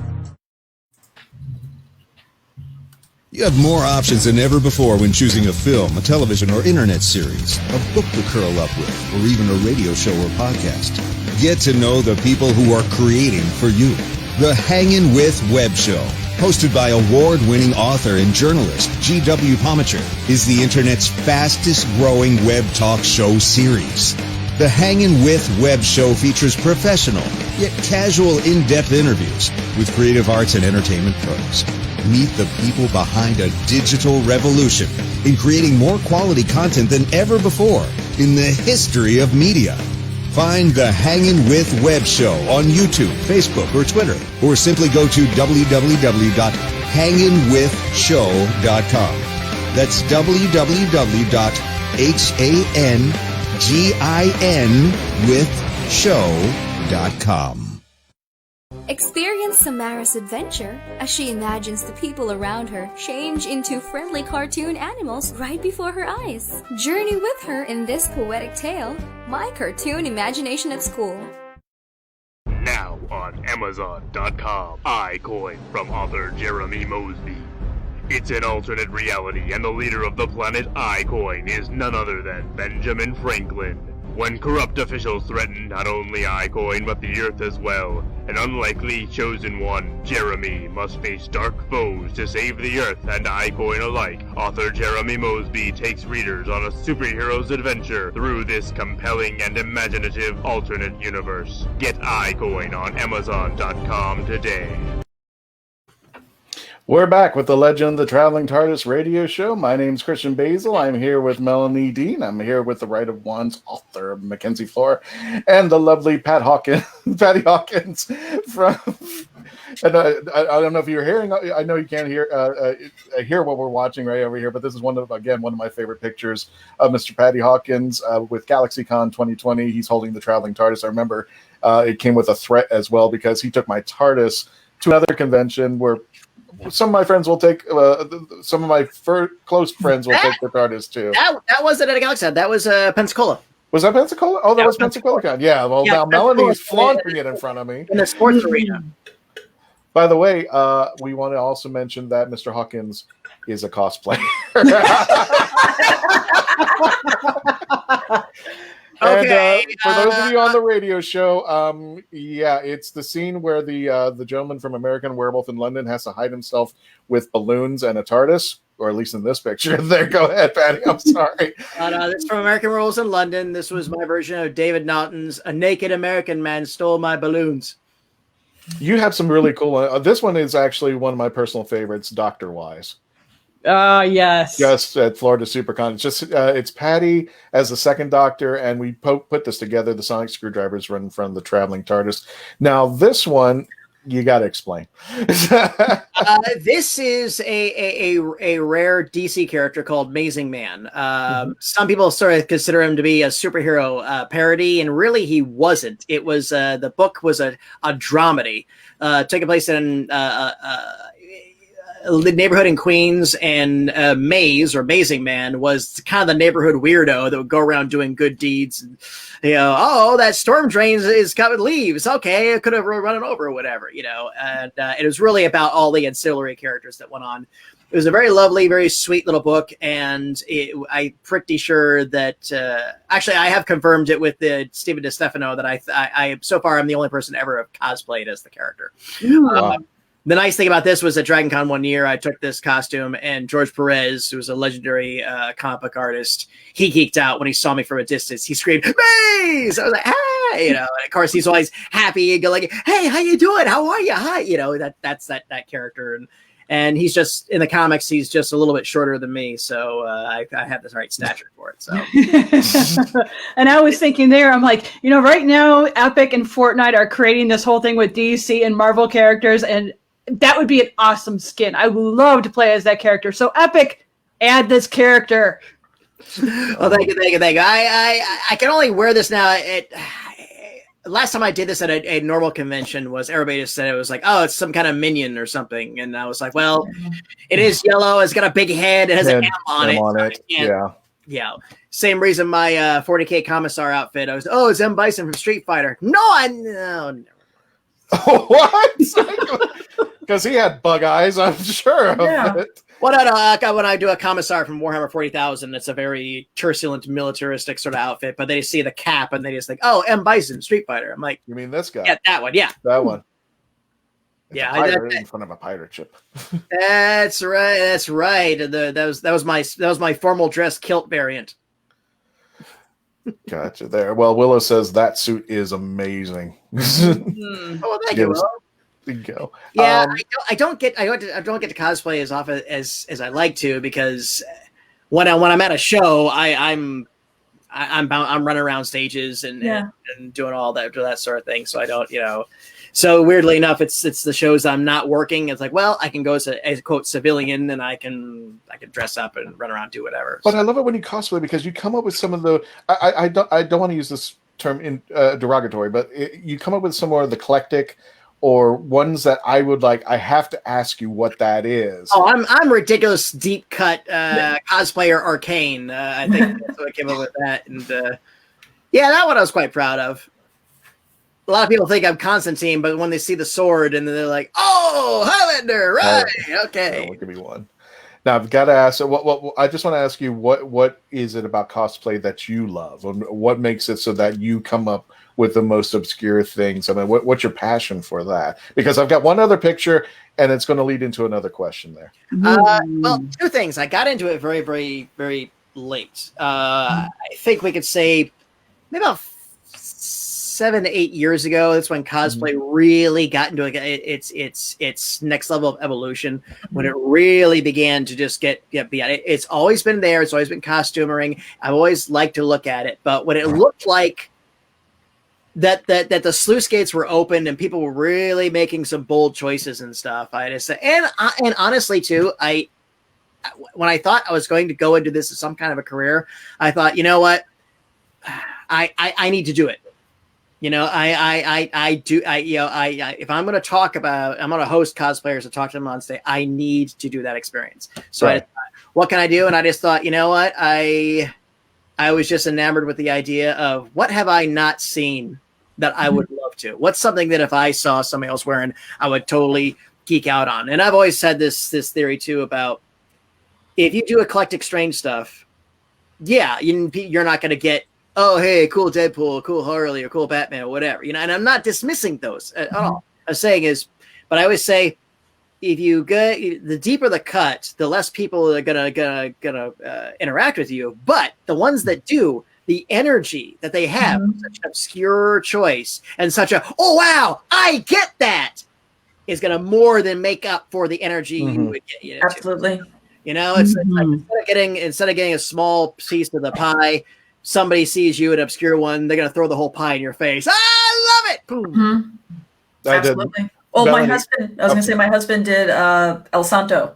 You have more options than ever before when choosing a film, a television or internet series, a book to curl up with, or even a radio show or podcast. Get to know the people who are creating for you. The Hangin' With Web Show, hosted by award-winning author and journalist G.W. Pomacher, is the internet's fastest-growing web talk show series. The Hangin' With Web Show features professional, yet casual, in-depth interviews with creative arts and entertainment pros. Meet the people behind a digital revolution in creating more quality content than ever before in the history of media. Find the Hangin' With Web Show on YouTube, Facebook, or Twitter, or simply go to www.hanginwithshow.com. That's www.hanginwithshow.com. Experience Samara's adventure as she imagines the people around her change into friendly cartoon animals right before her eyes. Journey with her in this poetic tale, My Cartoon Imagination at School. Now on Amazon.com, iCoin from author Jeremy Mosby. It's an alternate reality, and the leader of the planet iCoin is none other than Benjamin Franklin. When corrupt officials threaten not only iCoin but the Earth as well, an unlikely chosen one, Jeremy, must face dark foes to save the Earth and iCoin alike. Author Jeremy Mosby takes readers on a superhero's adventure through this compelling and imaginative alternate universe. Get iCoin on Amazon.com today. We're back with the Legend of the Traveling TARDIS radio show. My name's Christian Basil. I'm here with Melanie Dean. I'm here with the Right of Wands author, Mackenzie Floor, and the lovely Patty Hawkins from. And I don't know if you're hearing. I know you can't hear what we're watching right over here, but this is one of my favorite pictures of Mr. Patty Hawkins with GalaxyCon 2020. He's holding the Traveling TARDIS. I remember it came with a threat as well because he took my TARDIS to another convention where. Some of my friends will take. Some of my close friends will take their TARDIS too. That wasn't at GalaxyCon. That was Pensacola. Was that Pensacola? Oh, that was Pensacola. Yeah. Well, now Melanie's flaunting it in front of me in the sports arena. By the way, we want to also mention that Mr. Hawkins is a cosplayer. Okay. And for those of you on the radio show, it's the scene where the gentleman from American Werewolf in London has to hide himself with balloons and a TARDIS, or at least in this picture. There, go ahead, Patty. I'm sorry. This is from American Werewolves in London. This was my version of David Naughton's "A Naked American Man Stole My Balloons." You have some really cool. This one is actually one of my personal favorites, Doctor Wise. Yes. Yes, at Florida SuperCon. It's just it's Patty as the second Doctor, and we put this together. The sonic screwdrivers run from the Traveling TARDIS. Now, this one you got to explain. This is a rare DC character called Amazing Man. Some people sort of consider him to be a superhero parody, and really he wasn't. It was the book was a dramedy taking place in the neighborhood in Queens, and Maze, or Amazing Man, was kind of the neighborhood weirdo that would go around doing good deeds. And, that storm drain is coming leaves. Okay, I could have run it over or whatever, And it was really about all the ancillary characters that went on. It was a very lovely, very sweet little book, and I'm pretty sure that actually I have confirmed it with Stephen DeStefano that I so far I'm the only person ever have cosplayed as the character. Wow. The nice thing about this was at Dragon Con one year, I took this costume, and George Perez, who was a legendary comic book artist, he geeked out when he saw me from a distance. He screamed, "Maze!" I was like, "Hey!" And of course, he's always happy and go like, "Hey, how you doing? How are you? Hi!" That's that character. And he's just, in the comics, he's just a little bit shorter than me, so I have the right stature for it. So, and I was thinking there, I'm like, right now, Epic and Fortnite are creating this whole thing with DC and Marvel characters, and that would be an awesome skin. I would love to play as that character. So Epic, add this character. Well, thank you. I can only wear this now. Last time I did this at a normal convention was everybody just said it was like, oh, it's some kind of minion or something. And I was like, well, it is yellow. It's got a big head. It has an M on it. Yeah. same reason my 40K Commissar outfit. I was, it's M. Bison from Street Fighter. No, never. What? Because he had bug eyes, I'm sure of it. Well, no, when I do a Commissar from Warhammer 40,000, it's a very turbulent, militaristic sort of outfit, but they see the cap and they just think, oh, M. Bison, Street Fighter. I'm like, you mean this guy? Yeah, that one, yeah. That one. It's in front of a pirate ship. That's right. That was my formal dress kilt variant. Gotcha there. Well, Willow says that suit is amazing. Oh, thank you. Go. Yeah, I don't get to cosplay as often as I like to, because when I'm at a show, I'm running around stages and doing all that sort of thing. So I don't, So weirdly enough, it's the shows I'm not working. It's like, well, I can go as a quote civilian and I can dress up and run around, do whatever. But I love it when you cosplay, because you come up with some of the I don't want to use this term in derogatory, but you come up with some more of the eclectic, or ones that I would like. I have to ask you what that is. Oh, I'm ridiculous deep cut cosplayer Arcane. I think that's what I came up with that, and that one I was quite proud of. A lot of people think I'm Constantine, but when they see the sword and they're like, "Oh, Highlander, right? Okay." That could be one. Now I've got to ask. What I just want to ask you, what is it about cosplay that you love? What makes it so that you come up with the most obscure things? I mean, what's your passion for that? Because I've got one other picture, and it's going to lead into another question there. Well, two things. I got into it very, very, very late. I think we could say maybe about 7 to 8 years ago. That's when cosplay really got into its next level of evolution, when it really began to just get beyond it. It's always been there. It's always been costumering. I've always liked to look at it, but when it looked like that the sluice gates were open and people were really making some bold choices and stuff, I just said, and honestly too, when I thought I was going to go into this as some kind of a career, I thought, you know what, I need to do it. If I'm going to talk about, I'm going to host cosplayers and talk to them on stage, I need to do that experience. So right. What can I do? And I just thought, you know what, I was just enamored with the idea of what have I not seen that I would love to? What's something that if I saw somebody else wearing, I would totally geek out on? And I've always had this theory too about if you do eclectic, strange stuff, you're not going to get, oh, hey, cool Deadpool, cool Harley, or cool Batman, or whatever. And I'm not dismissing those at all. I'm saying but I always say, if you get the deeper the cut, the less people are gonna interact with you. But the ones that do, the energy that they have, such an obscure choice and such a, oh wow, I get that, is gonna more than make up for the energy you would get. Absolutely. It's like instead of getting a small piece of the pie, somebody sees you an obscure one, they're gonna throw the whole pie in your face. I love it. Boom. Absolutely. Well, my husband did El Santo,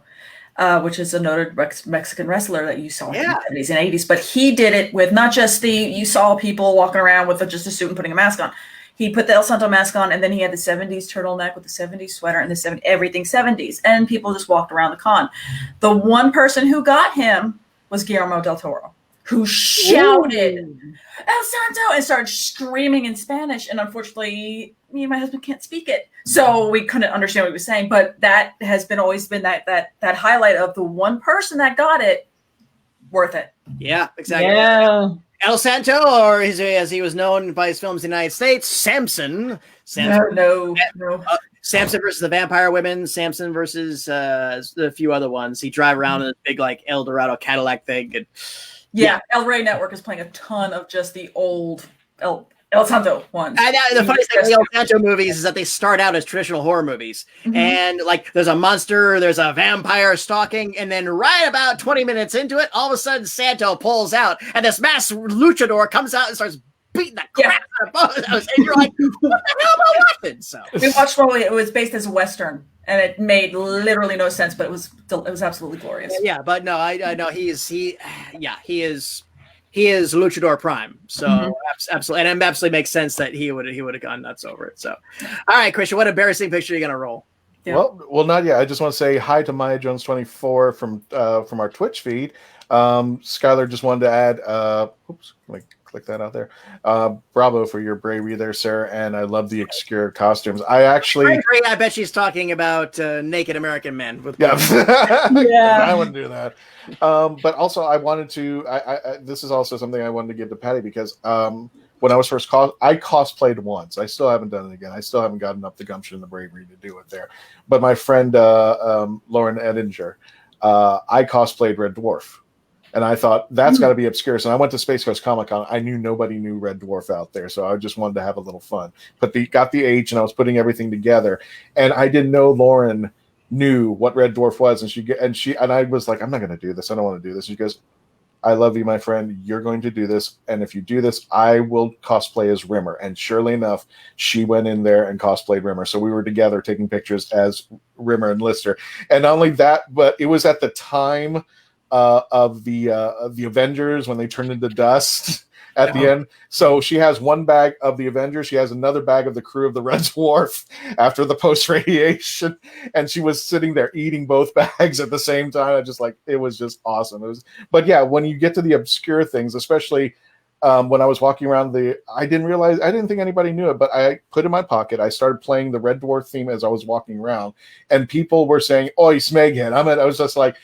which is a noted Mexican wrestler that you saw in the 70s and 80s. But he did it with not just you saw people walking around with just a suit and putting a mask on. He put the El Santo mask on, and then he had the 70s turtleneck with the 70s sweater and everything 70s. And people just walked around the con. The one person who got him was Guillermo del Toro, who shouted El Santo and started screaming in Spanish. And unfortunately, me and my husband can't speak it, so we couldn't understand what he was saying. But that has always been that highlight of the one person that got it, worth it. Yeah, exactly. Yeah. El Santo, or as he was known by his films in the United States, Samson. No. Samson versus the Vampire Women, Samson versus a few other ones. He drive around in a big El Dorado Cadillac thing. And, El Rey Network is playing a ton of just the old El Santo ones. The funny thing with the El Santo movies is that they start out as traditional horror movies. And there's a monster, there's a vampire stalking, and then right about 20 minutes into it, all of a sudden Santo pulls out, and this mass luchador comes out and starts beating the crap out of both of those. And you're like, what the hell am I watching? So we watched it was based as a Western, and it made literally no sense, but it was absolutely glorious. Yeah, but no, I know he is Luchador Prime, so absolutely, and it absolutely makes sense that he would have gone nuts over it. So, all right, Christian, what embarrassing picture are you gonna roll? Yeah. Well, not yet. I just want to say hi to Maya Jones 24 from our Twitch feed. Skylar just wanted to add. Oops, let me click that out there. Bravo for your bravery there, sir. And I love the obscure costumes. I actually, I bet she's talking about naked American men. With yeah, Yeah. I wouldn't do that. But also, I wanted to. This is also something I wanted to give to Patty because when I was first I cosplayed once. I still haven't done it again. I still haven't gotten up the gumption and the bravery to do it there. But my friend Lauren Edinger, I cosplayed Red Dwarf. And I thought, that's got to be obscure. So I went to Space Coast Comic-Con. I knew nobody knew Red Dwarf out there. So I just wanted to have a little fun. Got the H, and I was putting everything together. And I didn't know Lauren knew what Red Dwarf was. And I was like, I'm not going to do this. I don't want to do this. And she goes, I love you, my friend. You're going to do this. And if you do this, I will cosplay as Rimmer. And surely enough, she went in there and cosplayed Rimmer. So we were together taking pictures as Rimmer and Lister. And not only that, but it was at the time of the Avengers when they turned into dust at the end. So she has one bag of the Avengers. She has another bag of the crew of the Red Dwarf after the post-radiation. And she was sitting there eating both bags at the same time. It was just awesome. But yeah, when you get to the obscure things, especially when I was walking around I didn't think anybody knew it, but I put it in my pocket. I started playing the Red Dwarf theme as I was walking around, and people were saying, "Oi, Smeghead." I was just like,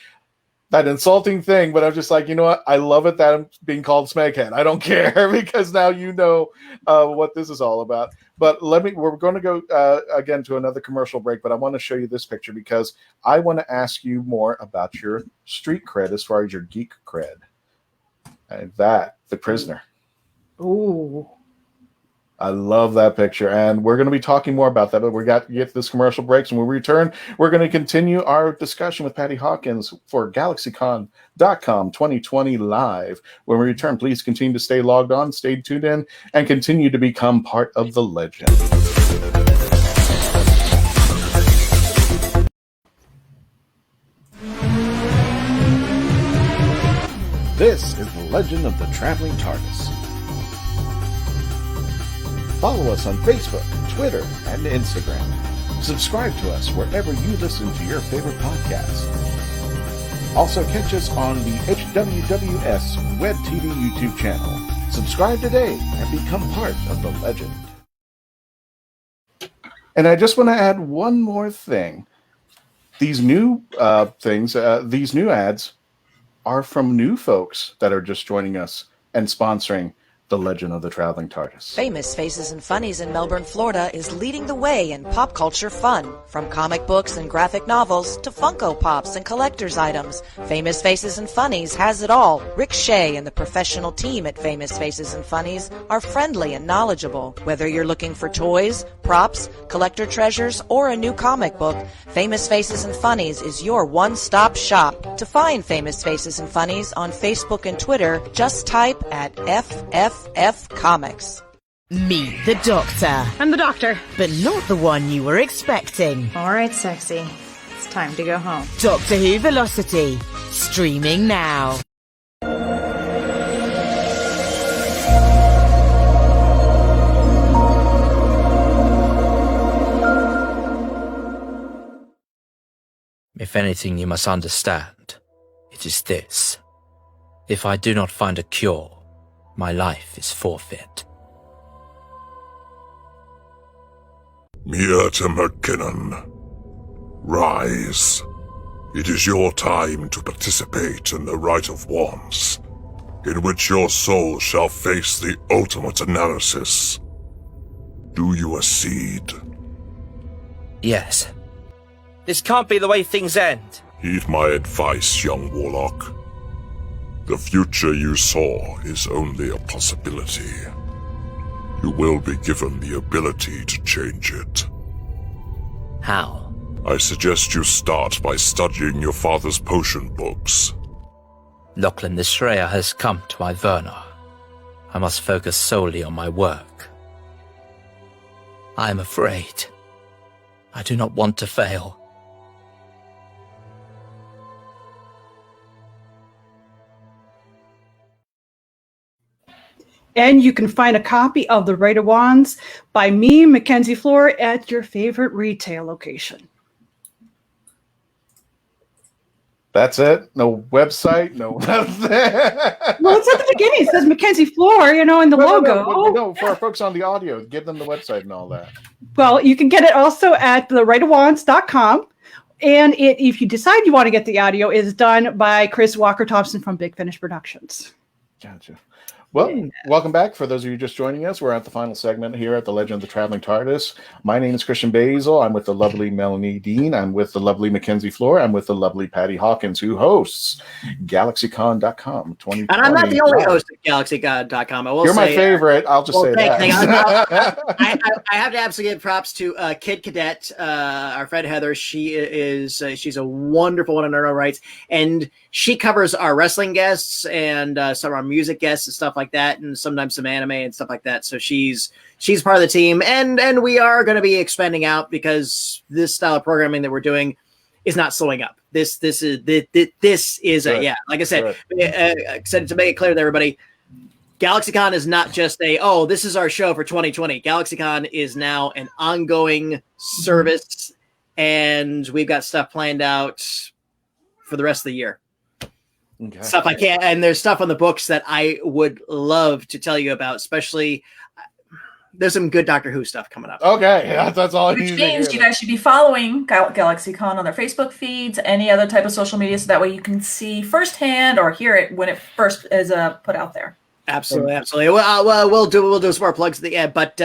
that insulting thing, but I'm just like, you know what? I love it that I'm being called Smeghead. I don't care because now you know what this is all about. But we're going to go again to another commercial break, but I want to show you this picture because I want to ask you more about your street cred as far as your geek cred. And The Prisoner. Ooh. I love that picture, and we're going to be talking more about that, but we got to get this commercial breaks, and when we return, we're going to continue our discussion with Patty Hawkins for GalaxyCon.com 2020 live. When we return, please continue to stay logged on, stay tuned in, and continue to become part of the legend. This is the Legend of the Traveling Tardis. Follow us on Facebook, Twitter, and Instagram. Subscribe to us wherever you listen to your favorite podcasts. Also catch us on the HWWS Web TV YouTube channel. Subscribe today and become part of the legend. And I just want to add one more thing. These new these new ads are from new folks that are just joining us and sponsoring The Legend of the Traveling TARDIS. Famous Faces and Funnies in Melbourne, Florida is leading the way in pop culture fun. From comic books and graphic novels to Funko Pops and collector's items, Famous Faces and Funnies has it all. Rick Shea and the professional team at Famous Faces and Funnies are friendly and knowledgeable. Whether you're looking for toys, props, collector treasures, or a new comic book, Famous Faces and Funnies is your one-stop shop. To find Famous Faces and Funnies on Facebook and Twitter, just type at FFF Comics. Meet the Doctor. I'm the Doctor. But not the one you were expecting. All right, sexy. It's time to go home. Doctor Who Velocity. Streaming now. If anything you must understand, it is this. If I do not find a cure, my life is forfeit. Myrta McKinnon, rise. It is your time to participate in the Rite of Wands, in which your soul shall face the ultimate analysis. Do you accede? Yes. This can't be the way things end. Heed my advice, young warlock. The future you saw is only a possibility. You will be given the ability to change it. How? I suggest you start by studying your father's potion books. Lachlan the Shreya has come to Iverna. I must focus solely on my work. I am afraid. I do not want to fail. And you can find a copy of The Rite of Wands by me, Mackenzie Floor, at your favorite retail location. That's it. No website. No. Well, it's at the beginning. It says Mackenzie Floor, in the logo. No, for our folks on the audio, give them the website and all that. Well, you can get it also at therightofwands.com. And if you decide you want to get the audio, it's done by Chris Walker Thompson from Big Finish Productions. Gotcha. Well, welcome back. For those of you just joining us, we're at the final segment here at the Legend of the Traveling TARDIS. My name is Christian Basil. I'm with the lovely Melanie Dean. I'm with the lovely Mackenzie Floor. I'm with the lovely Patty Hawkins, who hosts GalaxyCon.com 2020. And I'm not the only host of GalaxyCon.com. You're my favorite. I'll just say that. I have to absolutely give props to Kid Cadet, our friend Heather. She's a wonderful one in her own rights, and she covers our wrestling guests and some of our music guests and stuff like that, and sometimes some anime and stuff like that. So she's part of the team, and we are going to be expanding out because this style of programming that we're doing is not slowing up. This is like I said, to make it clear to everybody, GalaxyCon is not just this is our show for 2020. GalaxyCon is now an ongoing service, and we've got stuff planned out for the rest of the year. Okay. Stuff I can't, and there's stuff on the books that I would love to tell you about, especially there's some good Doctor Who stuff coming up. Okay, that's all. Which means you guys should be following GalaxyCon on their Facebook feeds, any other type of social media, so that way you can see firsthand or hear it when it first is put out there. Absolutely. Well, we'll do some more plugs at the end. But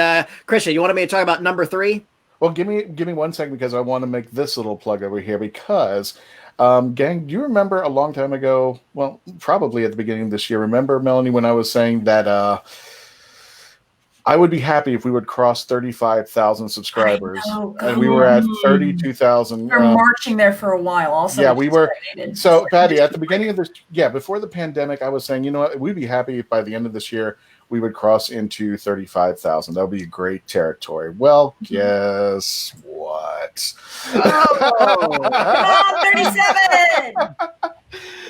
Christian, you wanted me to talk about number 3? Well, give me 1 second because I want to make this little plug over here because. Gang, do you remember a long time ago, well, probably at the beginning of this year, remember, Melanie, when I was saying that I would be happy if we would cross 35,000 subscribers, and we were at 32,000. We're marching there for a while also. Yeah, we were. So, Patty, at the beginning of this, before the pandemic, I was saying, you know what, we'd be happy if by the end of this year, we would cross into 35,000. That would be a great territory. Well, guess what? Oh, 37!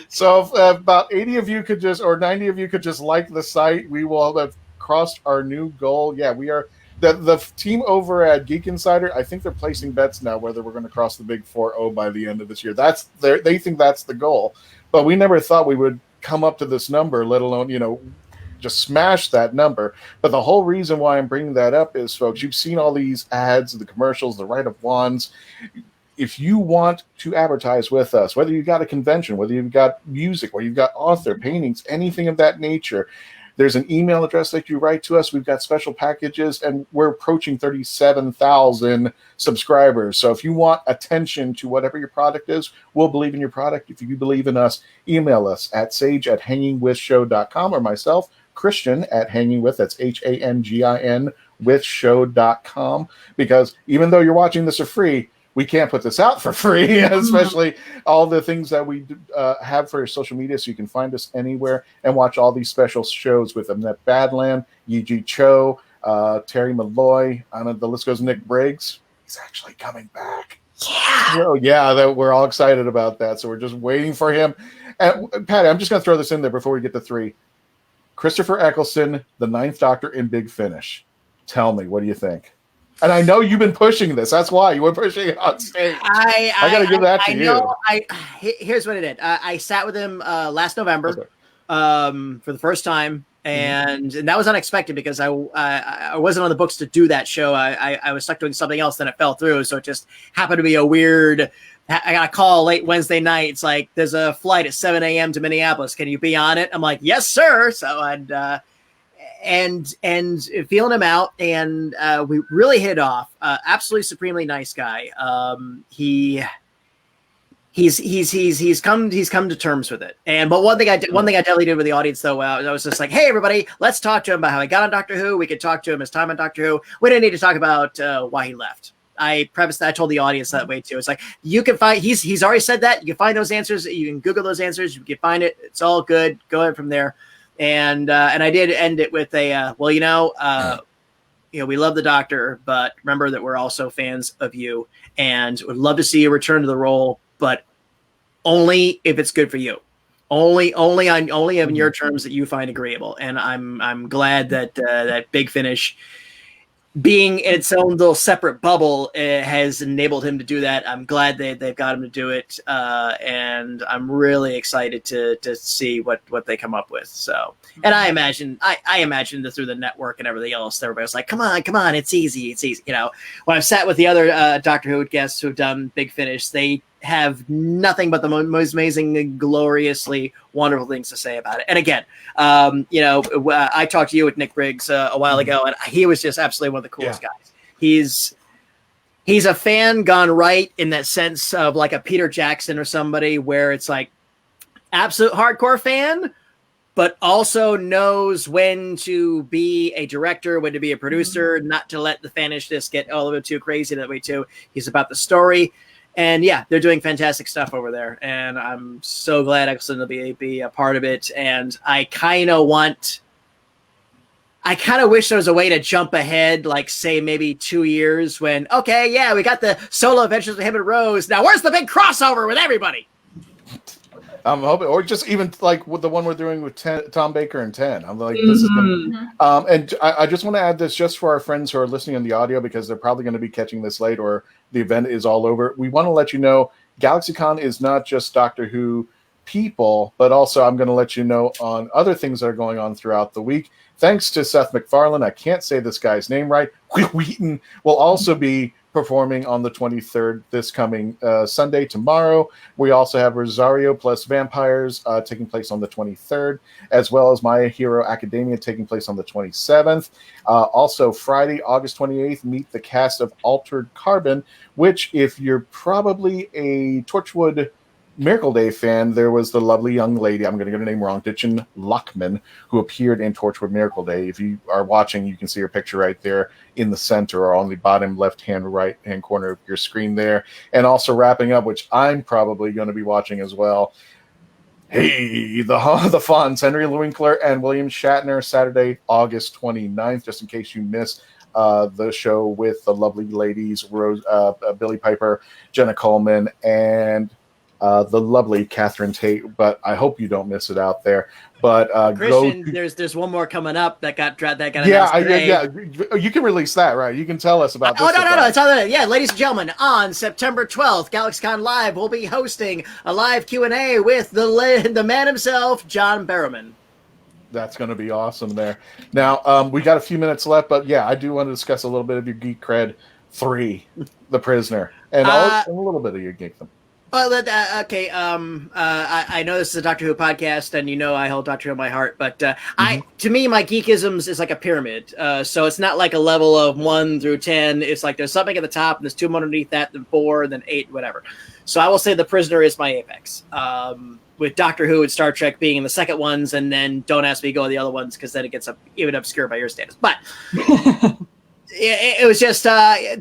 So if about 80 of you could or 90 of you could just like the site, we will have crossed our new goal. Yeah, we are. The team over at Geek Insider, I think they're placing bets now whether we're going to cross the big 4-0 by the end of this year. They think that's the goal. But we never thought we would come up to this number, let alone, just smash that number. But the whole reason why I'm bringing that up is, folks, you've seen all these ads, the commercials, the Right of Wands. If you want to advertise with us, whether you've got a convention, whether you've got music, or you've got author, paintings, anything of that nature, there's an email address that you write to us. We've got special packages, and we're approaching 37,000 subscribers. So if you want attention to whatever your product is, we'll believe in your product. If you believe in us, email us at sage@hangingwithshow.com or myself, Christian @hangingwith, that's HANGIN with show.com, because even though you're watching this for free, we can't put this out for free, especially all the things that we have for social media, so you can find us anywhere and watch all these special shows with Annette Badland, Yi-Ji Cho, Terry Malloy, the list goes, Nick Briggs. He's actually coming back. Yeah. So, we're all excited about that, so we're just waiting for him. And Patty, I'm just going to throw this in there before we get to 3. Christopher Eccleston, the 9th Doctor in Big Finish. Tell me, what do you think? And I know you've been pushing this. That's why you were pushing it on stage. I got to give that to you. Here's what I did. I sat with him last November for the first time, and that was unexpected because I wasn't on the books to do that show. I was stuck doing something else, then it fell through. So it just happened to be a weird. I got a call late Wednesday night. It's like, there's a flight at 7 a.m. to Minneapolis. Can you be on it? I'm like, yes, sir. So and feeling him out, and we really hit it off. Absolutely supremely nice guy. He's come to terms with it. But one thing I definitely did with the audience, though, I was just like, hey, everybody, let's talk to him about how he got on Doctor Who. We could talk to him his time on Doctor Who. We didn't need to talk about why he left. I prefaced that. I told the audience that way too. It's like, you can find, he's already said that. You can find those answers. You can Google those answers. You can find it. It's all good. Go ahead from there. And I did end it with a, we love the Doctor, but remember that we're also fans of you, and would love to see you return to the role, but only if it's good for you. Only on your terms that you find agreeable. And I'm glad that that Big Finish being in its own little separate bubble has enabled him to do that. I'm glad they've got him to do it, and I'm really excited to see what they come up with. So, and I imagine that through the network and everything else, everybody's like, come on, it's easy. You know, when I've sat with the other Doctor Who guests who've done Big Finish, they have nothing but the most amazing, gloriously wonderful things to say about it. And again, you know, I talked to you with Nick Briggs a while ago, and he was just absolutely one of the coolest guys. He's a fan gone right in that sense of like a Peter Jackson or somebody, where it's like absolute hardcore fan, but also knows when to be a director, when to be a producer, not to let the fanishness get a little bit too crazy that way too. He's about the story. And yeah, they're doing fantastic stuff over there, and I'm so glad Eccleston will be a part of it. And I kind of wish there was a way to jump ahead, like say maybe 2 years when, okay, yeah, we got the solo adventures with him and Rose. Now where's the big crossover with everybody? I'm hoping, or just even like with the one we're doing with Tom Baker and 10. I'm like, this is gonna, and I just want to add this just for our friends who are listening on the audio, because they're probably going to be catching this late or the event is all over. We want to let you know GalaxyCon is not just Doctor Who people, but also I'm going to let you know on other things that are going on throughout the week. Thanks to Seth MacFarlane, I can't say this guy's name right, Wheaton will also be performing on the 23rd, this coming Sunday, tomorrow. We also have Rosario plus Vampires taking place on the 23rd, as well as My Hero Academia taking place on the 27th. Also Friday, August 28th, meet the cast of Altered Carbon, which if you're probably a Torchwood Miracle Day fan, there was the lovely young lady, I'm going to get her name wrong, Ditchin Lockman, who appeared in Torchwood Miracle Day. If you are watching, you can see her picture right there in the center or on the bottom left-hand, right-hand corner of your screen there. And also wrapping up, which I'm probably going to be watching as well, hey, the Fonz, Henry Winkler and William Shatner, Saturday, August 29th, just in case you missed the show with the lovely ladies, Rose, Billie Piper, Jenna Coleman, and the lovely Catherine Tate, but I hope you don't miss it out there. But Christian, there's one more coming up that got announced today. Yeah, you can release that, right? You can tell us about this. No, it's all that. Yeah, ladies and gentlemen, on September 12th, GalaxyConLIVE will be hosting a live Q&A with the man himself, John Barrowman. That's going to be awesome there. Now, we got a few minutes left, but yeah, I do want to discuss a little bit of your Geek Cred 3, The Prisoner, and a little bit of your Geekdom. Well, okay. I know this is a Doctor Who podcast, and you know I hold Doctor Who in my heart. But to me, my geekisms is like a pyramid. So it's not like a level of 1 through 10. It's like there's something at the top, and there's 2 more underneath that, then 4, then 8, whatever. So I will say The Prisoner is my apex. With Doctor Who and Star Trek being in the second ones, and then don't ask me to go to the other ones because then it gets even obscure by your status. But. It was just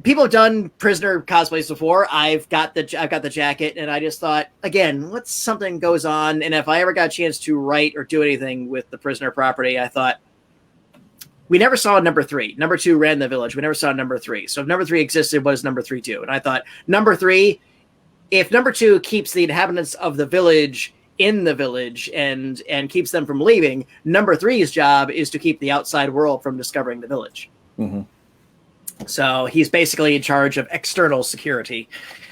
people have done Prisoner cosplays before. I've got the jacket, and I just thought, again, what's something goes on, and if I ever got a chance to write or do anything with the Prisoner property, I thought we never saw number 3. Number 2 ran the village. We never saw number 3. So if number 3 existed, what does number 3 do? And I thought number 3, if number 2 keeps the inhabitants of the village in the village and keeps them from leaving, number 3's job is to keep the outside world from discovering the village. Mm-hmm. So he's basically in charge of external security,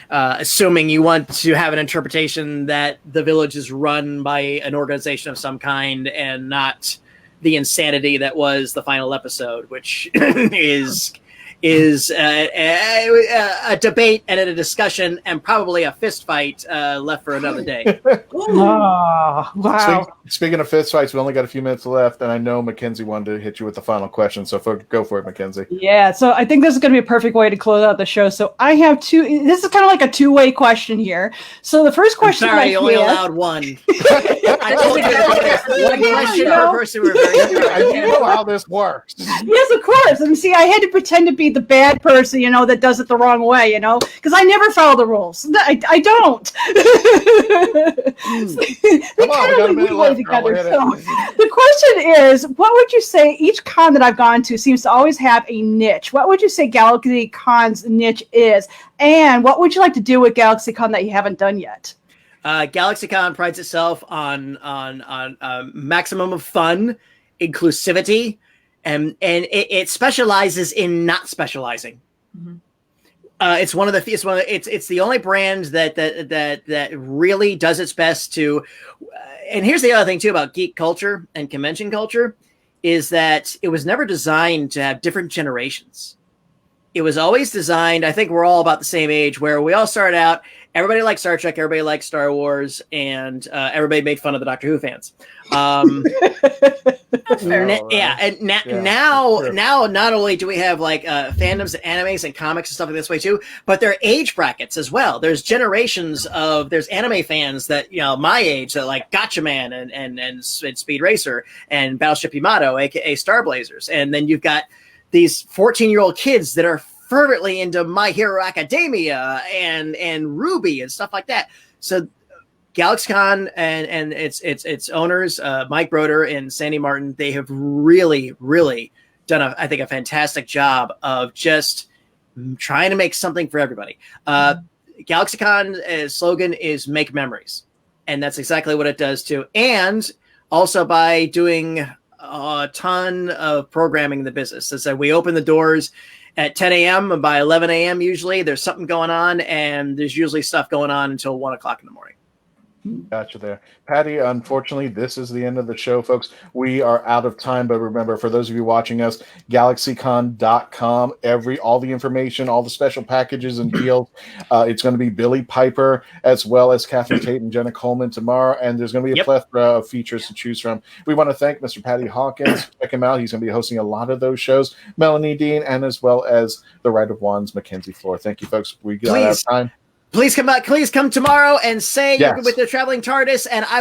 assuming you want to have an interpretation that the village is run by an organization of some kind and not the insanity that was the final episode, which is a debate and a discussion and probably a fist fight left for another day. Oh, wow. Speaking of fist fights, we only got a few minutes left, and I know Mackenzie wanted to hit you with the final question, so go for it, Mackenzie. Yeah, so I think this is going to be a perfect way to close out the show. So I have this is kind of like a two-way question here. So the first question you only allowed one. I told you one question per person. You know how this works. Yes, of course. And see, I had to pretend to be the bad person, that does it the wrong way, because I never follow the rules. I don't. Come on, we got a minute left. Together. So, the question is, what would you say each con that I've gone to seems to always have a niche? What would you say GalaxyCon's niche is? And what would you like to do with GalaxyCon that you haven't done yet? GalaxyCon prides itself on maximum of fun, inclusivity, and it specializes in not specializing. Mm-hmm. It's the only brand that really does its best to. And here's the other thing too about geek culture and convention culture is that it was never designed to have different generations. It was always designed. I think we're all about the same age, where we all started out. Everybody liked Star Trek. Everybody liked Star Wars, and everybody made fun of the Doctor Who fans. Now not only do we have like fandoms and animes and comics and stuff like this way too, but there are age brackets as well. There's generations of anime fans that my age that like Gotcha Man and Speed Racer and Battleship Yamato, aka Star Blazers, and then you've got these 14-year-old kids that are fervently into My Hero Academia and Ruby and stuff like that. So GalaxyCon and its owners, Mike Broder and Sandy Martin, they have really, really done I think a fantastic job of just trying to make something for everybody. GalaxyCon's slogan is "Make Memories," and that's exactly what it does too. And also by doing a ton of programming in the business. So we open the doors at 10 a.m. and by 11 a.m. usually there's something going on, and there's usually stuff going on until 1 o'clock in the morning. Gotcha there. Patty, unfortunately, this is the end of the show, folks. We are out of time, but remember, for those of you watching us, GalaxyCon.com, all the information, all the special packages and deals. It's going to be Billie Piper as well as Catherine Tate and Jenna Coleman tomorrow, and there's going to be a plethora of features to choose from. We want to thank Mr. Patty Hawkins. Check him out. He's going to be hosting a lot of those shows. Melanie Dean, and as well as the Rite of Wands, Mackenzie Floor. Thank you, folks. We got out of time. Please come back. Please come tomorrow and say you're with the Traveling TARDIS, and I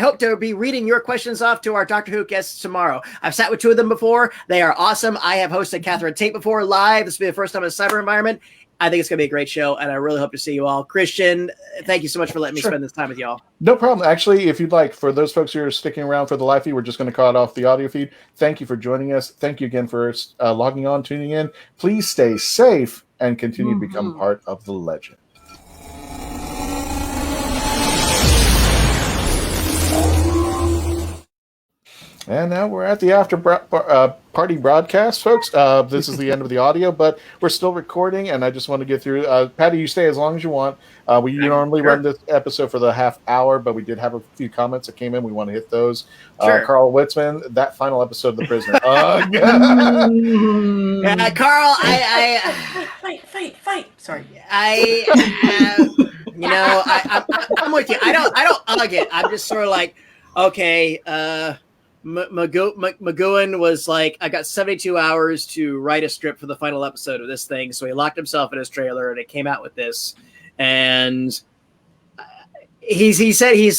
hope to be reading your questions off to our Doctor Who guests tomorrow. I've sat with two of them before. They are awesome. I have hosted Catherine Tate before live. This will be the first time in a cyber environment. I think it's going to be a great show, and I really hope to see you all. Christian, thank you so much for letting me spend this time with y'all. No problem. Actually, if you'd like, for those folks who are sticking around for the live feed, we're just going to cut off the audio feed. Thank you for joining us. Thank you again for logging on, tuning in. Please stay safe and continue to become part of the legend. And now we're at the after party broadcast, folks. This is the end of the audio, but we're still recording, and I just want to get through. Patty, you stay as long as you want. We normally run this episode for the half hour, but we did have a few comments that came in. We want to hit those. Carl Witzman, that final episode of The Prisoner. Carl, Fight. Sorry. I'm with you. I don't ug it. I'm just sort of like, okay, McGowan was like, I got 72 hours to write a script for the final episode of this thing. So he locked himself in his trailer and it came out with this. And he said he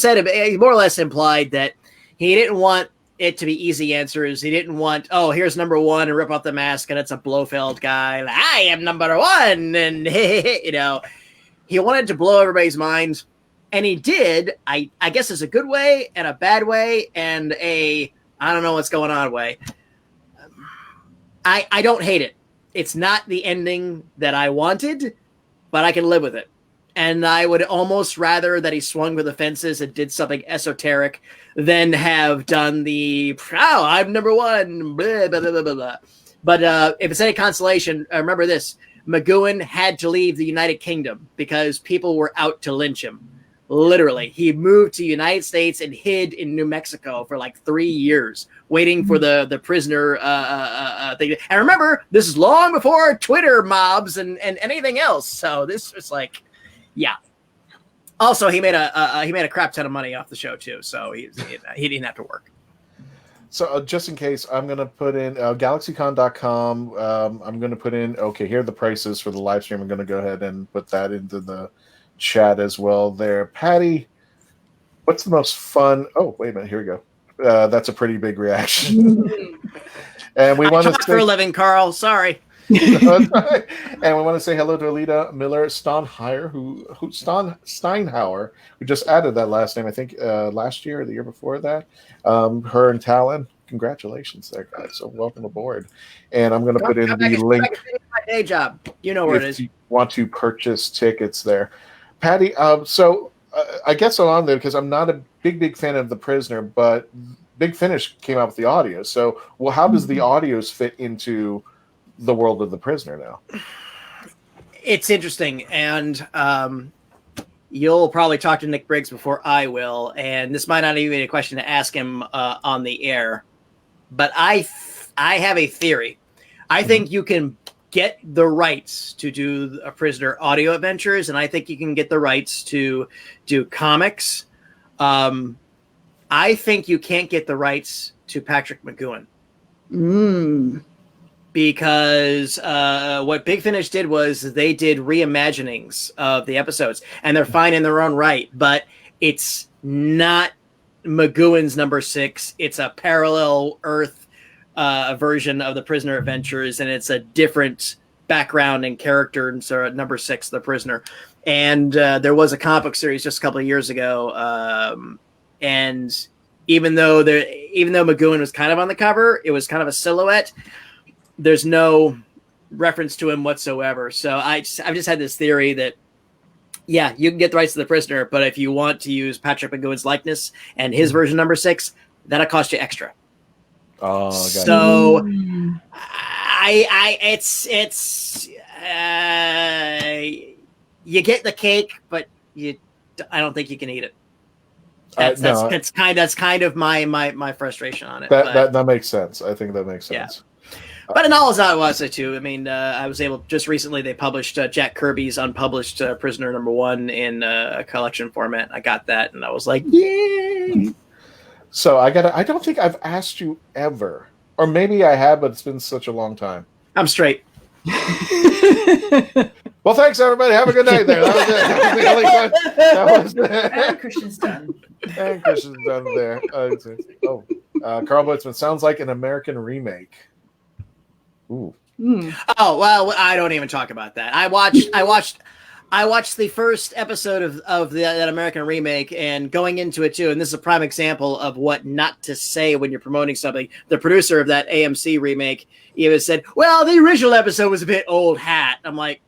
more or less implied that he didn't want it to be easy answers. He didn't want, here's number one and rip off the mask and it's a Blofeld guy. Like, I am number one. And, he wanted to blow everybody's mind. And he did, I guess, is a good way and a bad way and a I don't know what's going on way. I don't hate it. It's not the ending that I wanted, but I can live with it. And I would almost rather that he swung for the fences and did something esoteric than have done I'm number one, blah, blah, blah, blah, blah. But if it's any consolation, remember this. McGowan had to leave the United Kingdom because people were out to lynch him. Literally, he moved to the United States and hid in New Mexico for like 3 years, waiting for the prisoner thing. And remember, this is long before Twitter mobs and anything else. So this was like, yeah. Also, he made a crap ton of money off the show too, so he didn't have to work. So just in case, I'm going to put in GalaxyCon.com. I'm going to put in, here are the prices for the live stream. I'm going to go ahead and put that into the chat as well there. Patty, what's the most fun? Oh, wait a minute. Here we go. That's a pretty big reaction. And we want to for a living, Carl. Sorry. And we want to say hello to Alita Miller Steinhauer, who just added that last name, I think last year or the year before that. Her and Talon, congratulations there, guys. So welcome aboard. And I'm going to put in the link. My day job. You know where it is. If you want to purchase tickets there. Patty, so I guess I'm on there because I'm not a big fan of The Prisoner, but Big Finish came out with the audio. So, well, how does the audios fit into the world of the prisoner now? It's interesting, and you'll probably talk to Nick Briggs before I will, and this might not even be a question to ask him on the air, but I have a theory. I think you can get the rights to do a prisoner audio adventures, and I think you can get the rights to do comics. I think you can't get the rights to Patrick McGoohan. Because what Big Finish did was they did reimaginings of the episodes, and they're fine in their own right, but it's not McGoohan's number 6. It's a parallel Earth version of the Prisoner Adventures, and it's a different background and character, and so number 6, the Prisoner. And there was a comic book series just a couple of years ago, and even though McGoohan was kind of on the cover, it was kind of a silhouette. There's no reference to him whatsoever. So I've just had this theory that, yeah, you can get the rights to the Prisoner, but if you want to use Patrick McGoohan's likeness and his version number 6, that'll cost you extra. Oh, so you get the cake, but I don't think you can eat it. That's kind of my frustration on it. That makes sense. I think that makes sense. Yeah. But in all I was too. I mean, I was able just recently. They published Jack Kirby's unpublished Prisoner number 1 in a collection format. I got that, and I was like, yay! So I don't think I've asked you ever, or maybe I have, but it's been such a long time. I'm straight. Well, thanks everybody. Have a good night there. That was it. And Christian's done. And Christian's done there. Carl Blitzman, sounds like an American remake. Ooh. Oh well, I don't even talk about that. I watched the first episode of that American remake, and going into it too. And this is a prime example of what not to say when you're promoting something. The producer of that AMC remake even said, "Well, the original episode was a bit old hat." I'm like,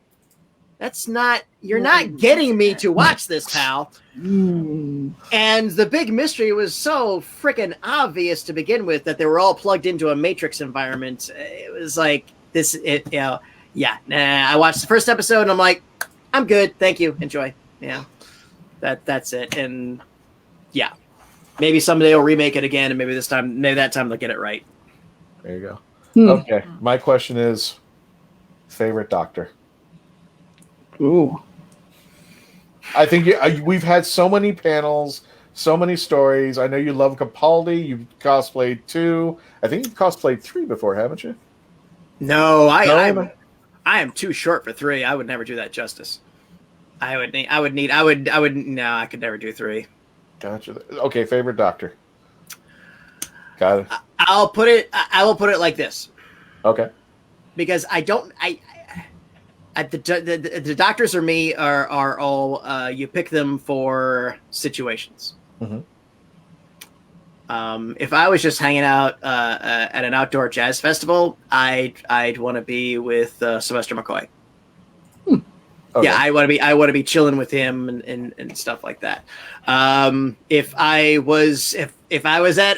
you're not getting me to watch this, pal. And the big mystery was so freaking obvious to begin with that they were all plugged into a Matrix environment. It was like I watched the first episode and I'm like, I'm good. Thank you. Enjoy. Yeah. That's it. And yeah, maybe someday they'll remake it again. And maybe that time they'll get it right. There you go. Okay. My question is favorite Doctor. Ooh. I think we've had so many panels, so many stories. I know you love Capaldi. You've cosplayed 2. I think you've cosplayed 3 before, haven't you? No, I am too short for 3. I would never do that justice. I could never do 3. Gotcha. Okay, favorite Doctor. Got it. I will put it like this. Okay. Because the doctors or me are all you pick them for situations. Mm-hmm. If I was just hanging out at an outdoor jazz festival, I'd want to be with Sylvester McCoy. Okay. Yeah, I want to be chilling with him and stuff like that. If I was at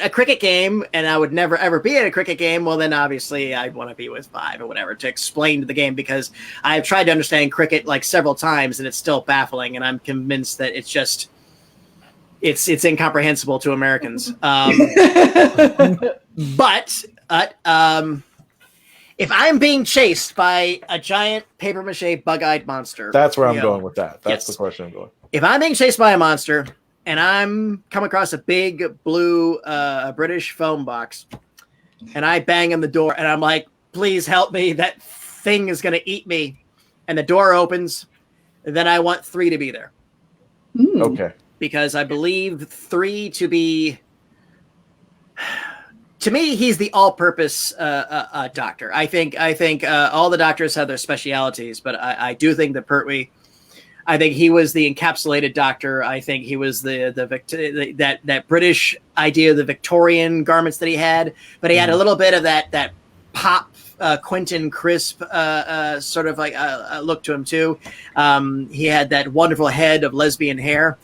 a cricket game and I would never ever be at a cricket game, well then obviously I'd want to be with 5 or whatever to explain the game, because I've tried to understand cricket like several times and it's still baffling, and I'm convinced that it's incomprehensible to Americans. But if I'm being chased by a giant papier-mâché bug-eyed monster... That's where I'm going with that. That's the question I'm going. If I'm being chased by a monster and I'm come across a big blue British phone box and I bang on the door and I'm like, please help me, that thing is going to eat me, and the door opens, then I want 3 to be there. Okay. Because I believe 3 to be... To me, he's the all-purpose doctor. I think all the doctors have their specialities, but I do think that Pertwee, I think he was the encapsulated doctor. I think he was that British idea of the Victorian garments that he had, but he had a little bit of that pop Quentin Crisp sort of like look to him too. He had that wonderful head of lesbian hair.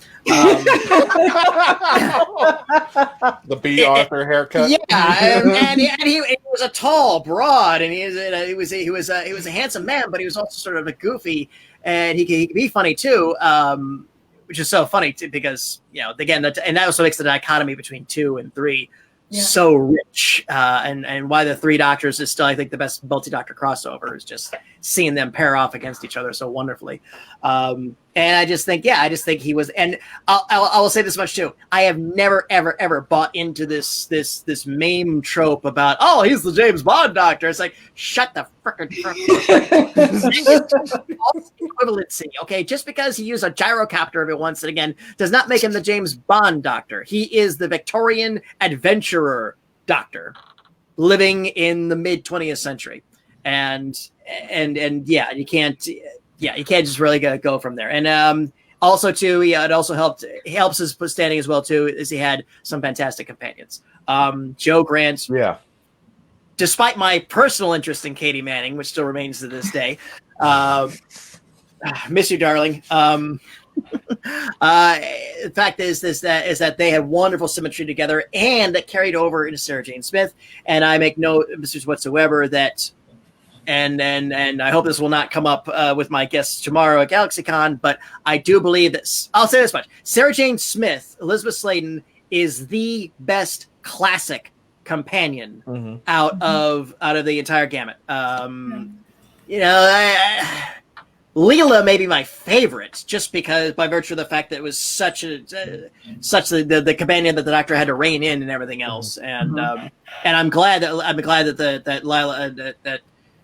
The B. Arthur haircut. Yeah, and he was a tall, broad, and he was a handsome man, but he was also sort of a goofy, and he could be funny too. Which is so funny too, because again, and that also makes the dichotomy between 2 and 3 so rich, and why the 3 Doctors is still, I think, the best multi-Doctor crossover is just seeing them pair off against each other so wonderfully. And I just think he was, and I will say this much too. I have never, ever bought into this meme trope about, oh, he's the James Bond Doctor. It's like, shut the frickin' equivalency. Okay, just because he used a gyrocopter every once and again does not make him the James Bond Doctor. He is the Victorian adventurer Doctor, living in the mid 20th century, and yeah, you can't just really go from there. And also too, it also helps his standing as well too, is he had some fantastic companions. Joe Grant, despite my personal interest in Katie Manning, which still remains to this day, miss you, darling. The fact is that they had wonderful symmetry together, and that carried over into Sarah Jane Smith. And I make no mistakes whatsoever that. And I hope this will not come up with my guests tomorrow at GalaxyCon, but I do believe that I'll say this much: Sarah Jane Smith, Elizabeth Sladen, is the best classic companion out of the entire gamut. Leela may be my favorite, just because by virtue of the fact that it was such the companion that the Doctor had to rein in and everything else. And I'm glad that Lila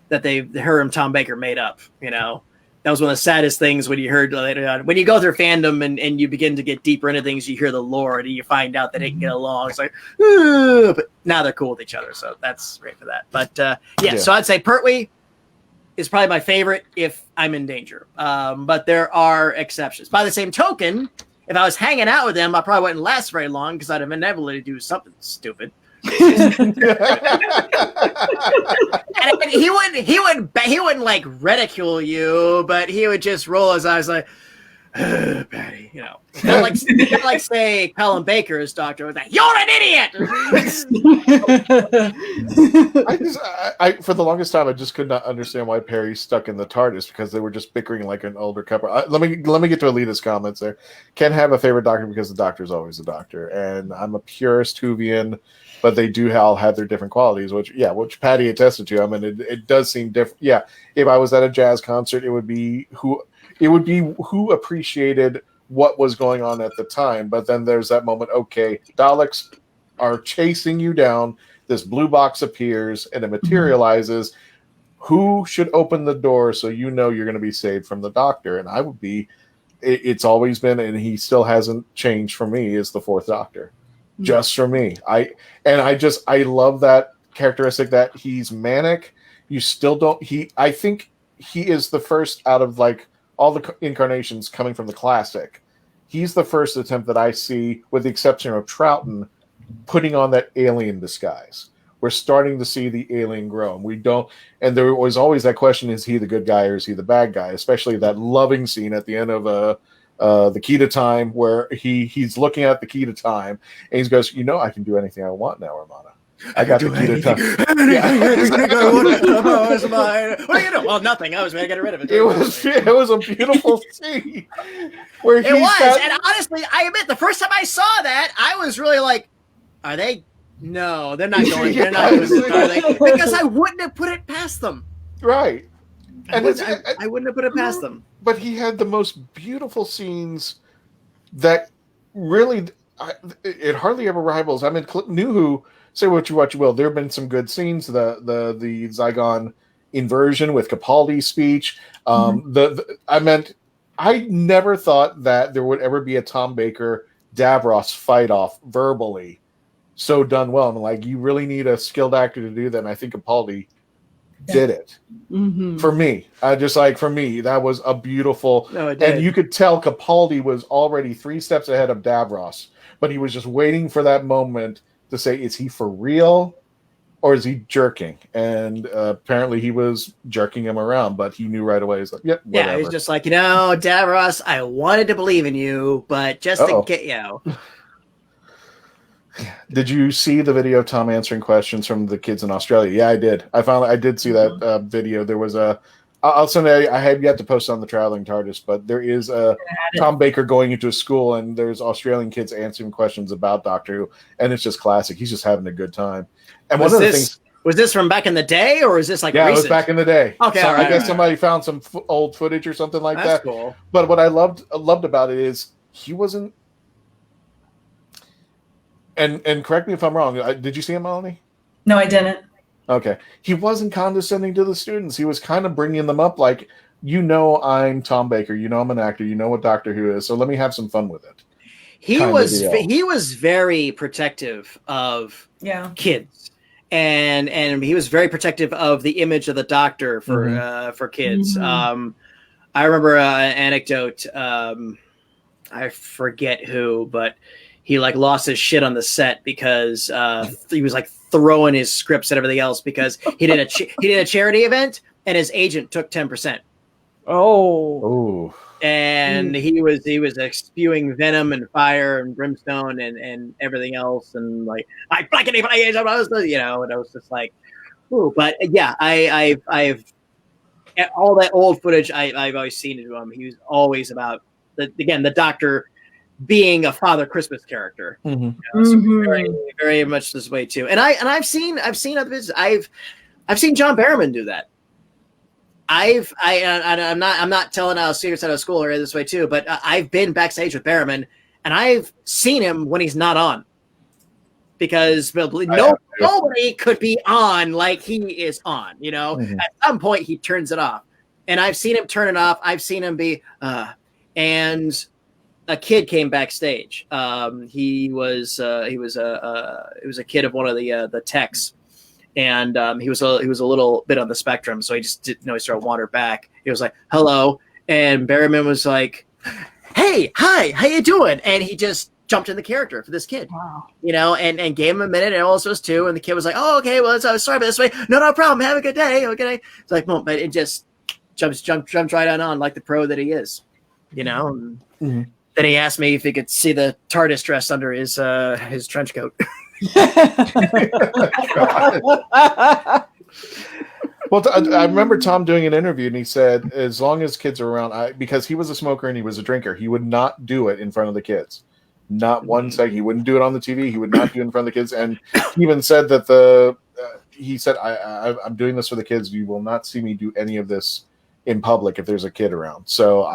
that her and Tom Baker made up. That was one of the saddest things when you heard later on, when you go through fandom and you begin to get deeper into things, you hear the lore and you find out that they can get along. It's like, but now they're cool with each other, so that's great for that. But so I'd say Pertwee is probably my favorite if I'm in danger. But there are exceptions. By the same token, if I was hanging out with them, I probably wouldn't last very long because I'd inevitably do something stupid. And he wouldn't like ridicule you, but he would just roll his eyes like, Patty, not like say Colin Baker's Doctor was like, you're an idiot. I for the longest time I just could not understand why Perry stuck in the TARDIS, because they were just bickering like an older couple. Let me get to Alita's comments there. Can't have a favorite Doctor because the Doctor's always the Doctor, and I'm a purist Whovian, but they do all have their different qualities, which Patty attested to. I mean, it does seem different. Yeah, if I was at a jazz concert, it would be who appreciated what was going on at the time. But then there's that moment, okay, Daleks are chasing you down, this blue box appears and it materializes. Who should open the door so you're going to be saved from the Doctor? And I would be, it's always been, and he still hasn't changed for me, is the Fourth Doctor. Just for me. I love that characteristic that he's manic. You still don't, I think he is the first out of like all the incarnations coming from the classic. He's the first attempt that I see, with the exception of Troughton, putting on that alien disguise. We're starting to see the alien grow, and we don't. And there was always that question: is he the good guy or is he the bad guy? Especially that loving scene at the end of the Key to Time, where he's looking at the Key to Time, and he goes, I can do anything I want now, Romana. I got the Key to Time. What are you doing? Well, nothing. I was going to get rid of it. It was a beautiful scene. Where it was, and honestly, I admit, the first time I saw that, I was really like, "Are they? No, they're not going. They're not going to, are they?" Because I wouldn't have put it past them. Right. I wouldn't have put it past them. But he had the most beautiful scenes that really, it hardly ever rivals. I mean, New Who, say what you will. There have been some good scenes. The Zygon inversion with Capaldi's speech. I never thought that there would ever be a Tom Baker Davros fight off verbally so done well. And like, you really need a skilled actor to do that. And I think Capaldi did it for me. For me, that was a beautiful. No, it did. And you could tell Capaldi was already 3 steps ahead of Davros, but he was just waiting for that moment to say, is he for real or is he jerking? And apparently he was jerking him around, but he knew right away. He's like, yep, whatever. Yeah, he's just like, Davros, I wanted to believe in you, but just to get, Did you see the video of Tom answering questions from the kids in Australia? Yeah, I did. I did see that video. There was I'll send it. I have yet to post on the Traveling TARDIS, but there is Tom Baker going into a school, and there's Australian kids answering questions about Doctor Who, and it's just classic. He's just having a good time. And one of the things, was this from back in the day, or is this like recent? It was back in the day. Okay, so right, I guess somebody found some old footage or something like That's that. Cool. But what I loved about it is he wasn't. And correct me if I'm wrong. Did you see him, Melanie? No, I didn't. Okay. He wasn't condescending to the students. He was kind of bringing them up like, I'm Tom Baker. I'm an actor. You know what Doctor Who is. So let me have some fun with it. He was very protective of kids. And he was very protective of the image of the Doctor for kids. Mm-hmm. I remember an anecdote. I forget who, but he like lost his shit on the set because he was like throwing his scripts and everything else because he did a charity event and his agent took 10%. Oh. And he was spewing venom and fire and brimstone and everything else and like and I was just like, ooh. But yeah, I've all that old footage I've always seen of him. He was always about the Doctor being a Father Christmas character. So very, very much this way too. And I've seen other business. I've seen John Barrowman do that. I'm not telling our secrets out of school or this way too, but I've been backstage with Barrowman and I've seen him when he's not on because nobody could be on like he is on, at some point he turns it off and I've seen him turn it off. I've seen him be, and a kid came backstage. He was a kid of one of the techs, and he was a little bit on the spectrum. So he just didn't know. He started wandering back. He was like, "Hello," and Barrowman was like, "Hey, hi, how you doing?" And he just jumped in the character for this kid. Wow. And gave him a minute, and also was two. And the kid was like, "Oh, okay, well, sorry about this way. No problem. Have a good day. Have a good day." It's like, boom, but it just jumped right on like the pro that he is, Then he asked me if he could see the TARDIS dress under his trench coat. Well, I remember Tom doing an interview, and he said, as long as kids are around, because he was a smoker and he was a drinker, he would not do it in front of the kids. Not one second. He wouldn't do it on the TV. He would not do it in front of the kids. And he even said that he said, I'm doing this for the kids. You will not see me do any of this in public if there's a kid around. So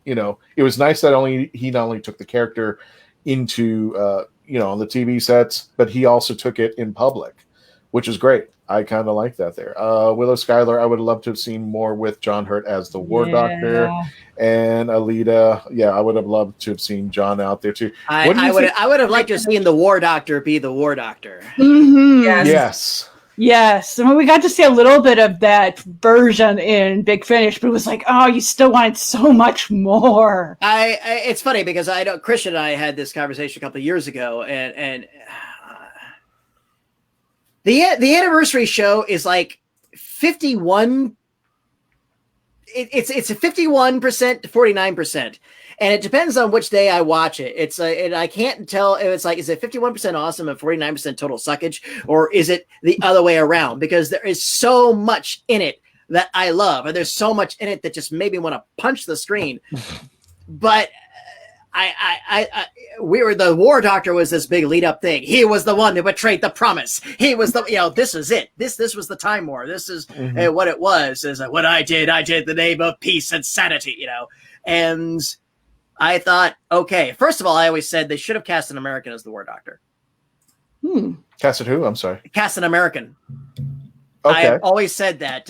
it was nice that he not only took the character into, on the TV sets, but he also took it in public, which is great. I kind of like that there. Willow Schuyler, I would love to have seen more with John Hurt as the War Doctor, and Alita. Yeah, I would have loved to have seen John out there too. I would have liked to have seen the War Doctor be the War Doctor. Mm-hmm. Yes. I mean, we got to see a little bit of that version in Big Finish, but it was like, oh, you still wanted so much more. It's funny because I know Christian and I had this conversation a couple of years ago, and the anniversary show is like 51. It's a 51% to 49%. And it depends on which day I watch it. It's and I can't tell if it's like, is it 51% awesome and 49% total suckage, or is it the other way around? Because there is so much in it that I love, and there's so much in it that just made me want to punch the screen. But the War Doctor was this big lead up thing. He was the one that betrayed the promise. He was this is it. This was the Time War. This is what it was. Is what I did in the name of peace and sanity. And I thought, okay, first of all, I always said they should have cast an American as the War Doctor. Casted who? I'm sorry. Cast an American. Okay. I've always said that,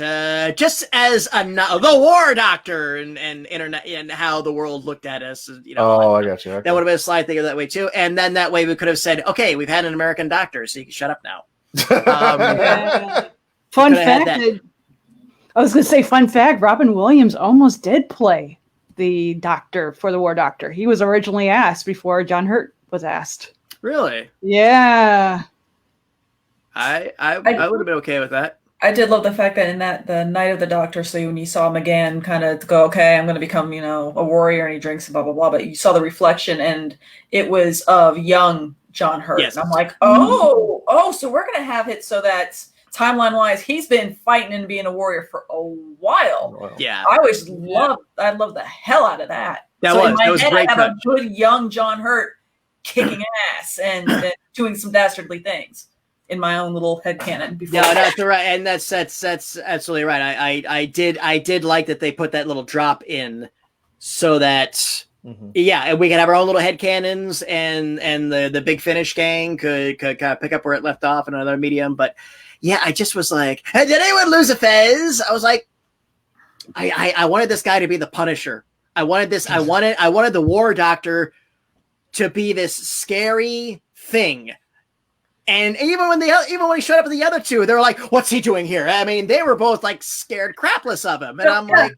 just as the War Doctor and internet and how the world looked at us. I got you. Okay. That would have been a slide thing that way too. And then that way we could have said, okay, we've had an American Doctor, so you can shut up now. Fun fact. I was going to say, fun fact, Robin Williams almost did play the Doctor for the War Doctor. He was originally asked before John Hurt was asked. Really? Yeah. I would have been okay with that. I did love the fact that in the Night of the Doctor, so when you saw him again, kind of go, okay, I'm going to become, a warrior, and he drinks, blah, blah, blah. But you saw the reflection, and it was of young John Hurt. Yes. And I'm like, so we're going to have it so that timeline-wise, he's been fighting and being a warrior for a while. Yeah. I love the hell out of that. That in my was head, great I have touch. a good young John Hurt kicking ass and doing some dastardly things in my own little headcanon before. No, that's right, and that's absolutely right. I did like that they put that little drop in, so that and we could have our own little headcanons, and the Big Finish gang could kind of pick up where it left off in another medium. But yeah, I just was like, hey, did anyone lose a fez? I was like, I wanted this guy to be the Punisher. I wanted the War Doctor to be this scary thing. And even when he showed up with the other two, they were like, what's he doing here? I mean, they were both like scared crapless of him. And I'm like,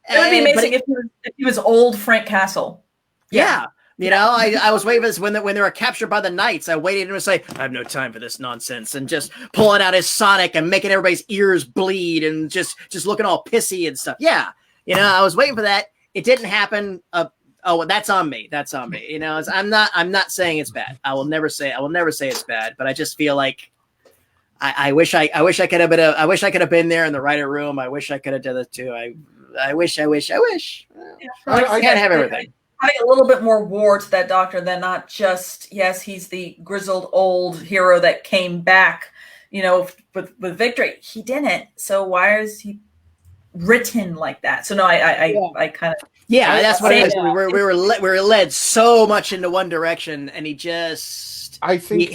it would be amazing if he was old Frank Castle. Yeah. I was waiting for this when they were captured by the Knights. I waited and was like, I have no time for this nonsense, and just pulling out his Sonic and making everybody's ears bleed and just looking all pissy and stuff. Yeah. I was waiting for that. It didn't happen. That's on me. That's on me. I'm not saying it's bad. I will never say it's bad, but I just feel like I wish I could have been there in the writer room. I wish I could have done it too. I wish. I can't have everything. Having a little bit more war to that Doctor than not just, yes, he's the grizzled old hero that came back, with victory. He didn't. So why is he written like that? So no, I kind of. Yeah, that's what it is. We were led so much into one direction, and he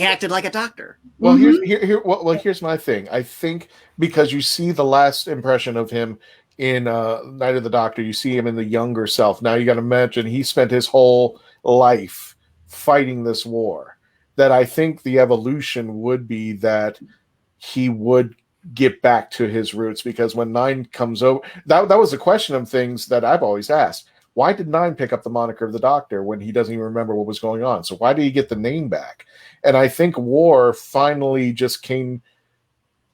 acted like a doctor. Well, here's my thing. I think because you see the last impression of him in Night of the Doctor, you see him in the younger self. Now you got to imagine he spent his whole life fighting this war. That I think the evolution would be that he would get back to his roots, because when 9 comes over, that was a question of things that I've always asked. Why did 9 pick up the moniker of the Doctor when he doesn't even remember what was going on? So why did he get the name back? And I think War finally just came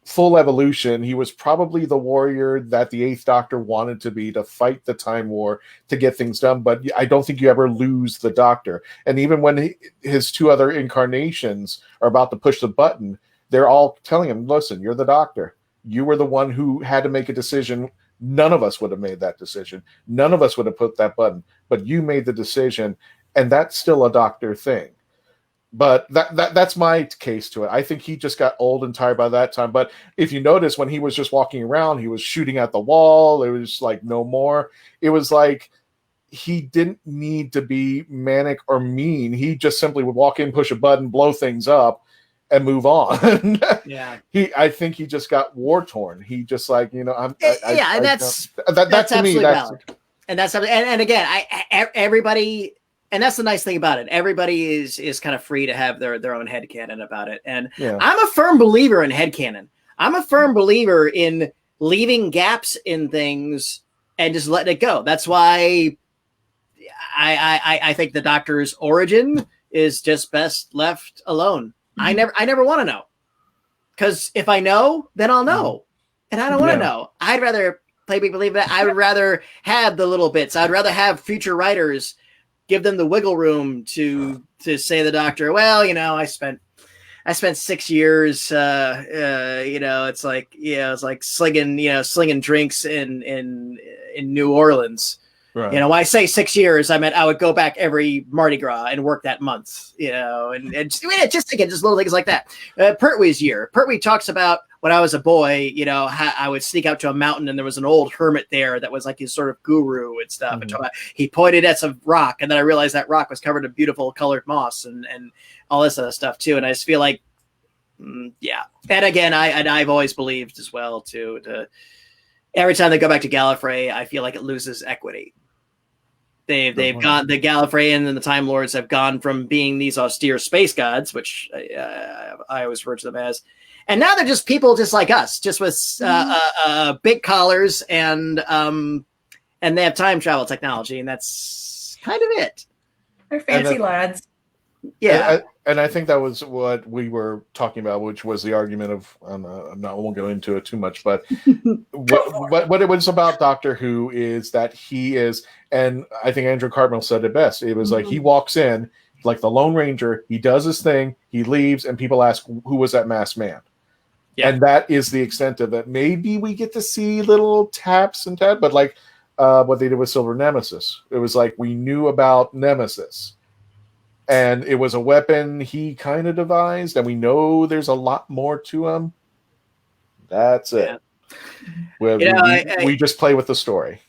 full evolution. He was probably the warrior that the 8th Doctor wanted to be, to fight the Time War, to get things done. But I don't think you ever lose the Doctor. And even when his 2 other incarnations are about to push the button, they're all telling him, listen, you're the Doctor. You were the one who had to make a decision. None of us would have made that decision. None of us would have put that button. But you made the decision, and that's still a Doctor thing. But that's my case to it. I think he just got old and tired by that time. But if you notice, when he was just walking around, he was shooting at the wall. It was like no more. It was like he didn't need to be manic or mean. He just simply would walk in, push a button, blow things up, and move on. Yeah. I think he just got war torn. He just like, that's to me. Valid. And that's and again, everybody. And that's the nice thing about it. Everybody is kind of free to have their own headcanon about it. And I'm a firm believer in headcanon. I'm a firm believer in leaving gaps in things and just letting it go. That's why I think the Doctor's origin is just best left alone. Mm-hmm. I never want to know. Because if I know, then I'll know. And I don't want to know. I'd rather play make believe that. I would rather have the little bits. I'd rather have future writers give them the wiggle room to say the Doctor, well, I spent 6 years, it's like slinging drinks in New Orleans. Right. When I say 6 years, I meant I would go back every Mardi Gras and work that month, and just little things like that. Pertwee's year. Pertwee talks about when I was a boy, I would sneak out to a mountain and there was an old hermit there that was like his sort of guru and stuff. Mm-hmm. And he pointed at some rock, and then I realized that rock was covered in beautiful colored moss and all this other stuff too. And I just feel like, yeah. And again, I've always believed as well too. Every time they go back to Gallifrey, I feel like it loses equity. They've gone, the Gallifrey and the Time Lords have gone from being these austere space gods, which I always refer to them as, and now they're just people just like us, just with big collars and they have time travel technology, and that's kind of it. They're fancy lads. Yeah. And I think that was what we were talking about, which was the argument of, I won't go into it too much, but what it was about Doctor Who is that he is, and I think Andrew Cartmel said it best. It was like he walks in like the Lone Ranger, he does his thing, he leaves, and people ask, who was that masked man? Yeah. And that is the extent of it. Maybe we get to see little taps and tabs, but like what they did with Silver Nemesis. It was like we knew about Nemesis. And it was a weapon he kind of devised, and we know there's a lot more to him. That's it. Yeah. We just play with the story.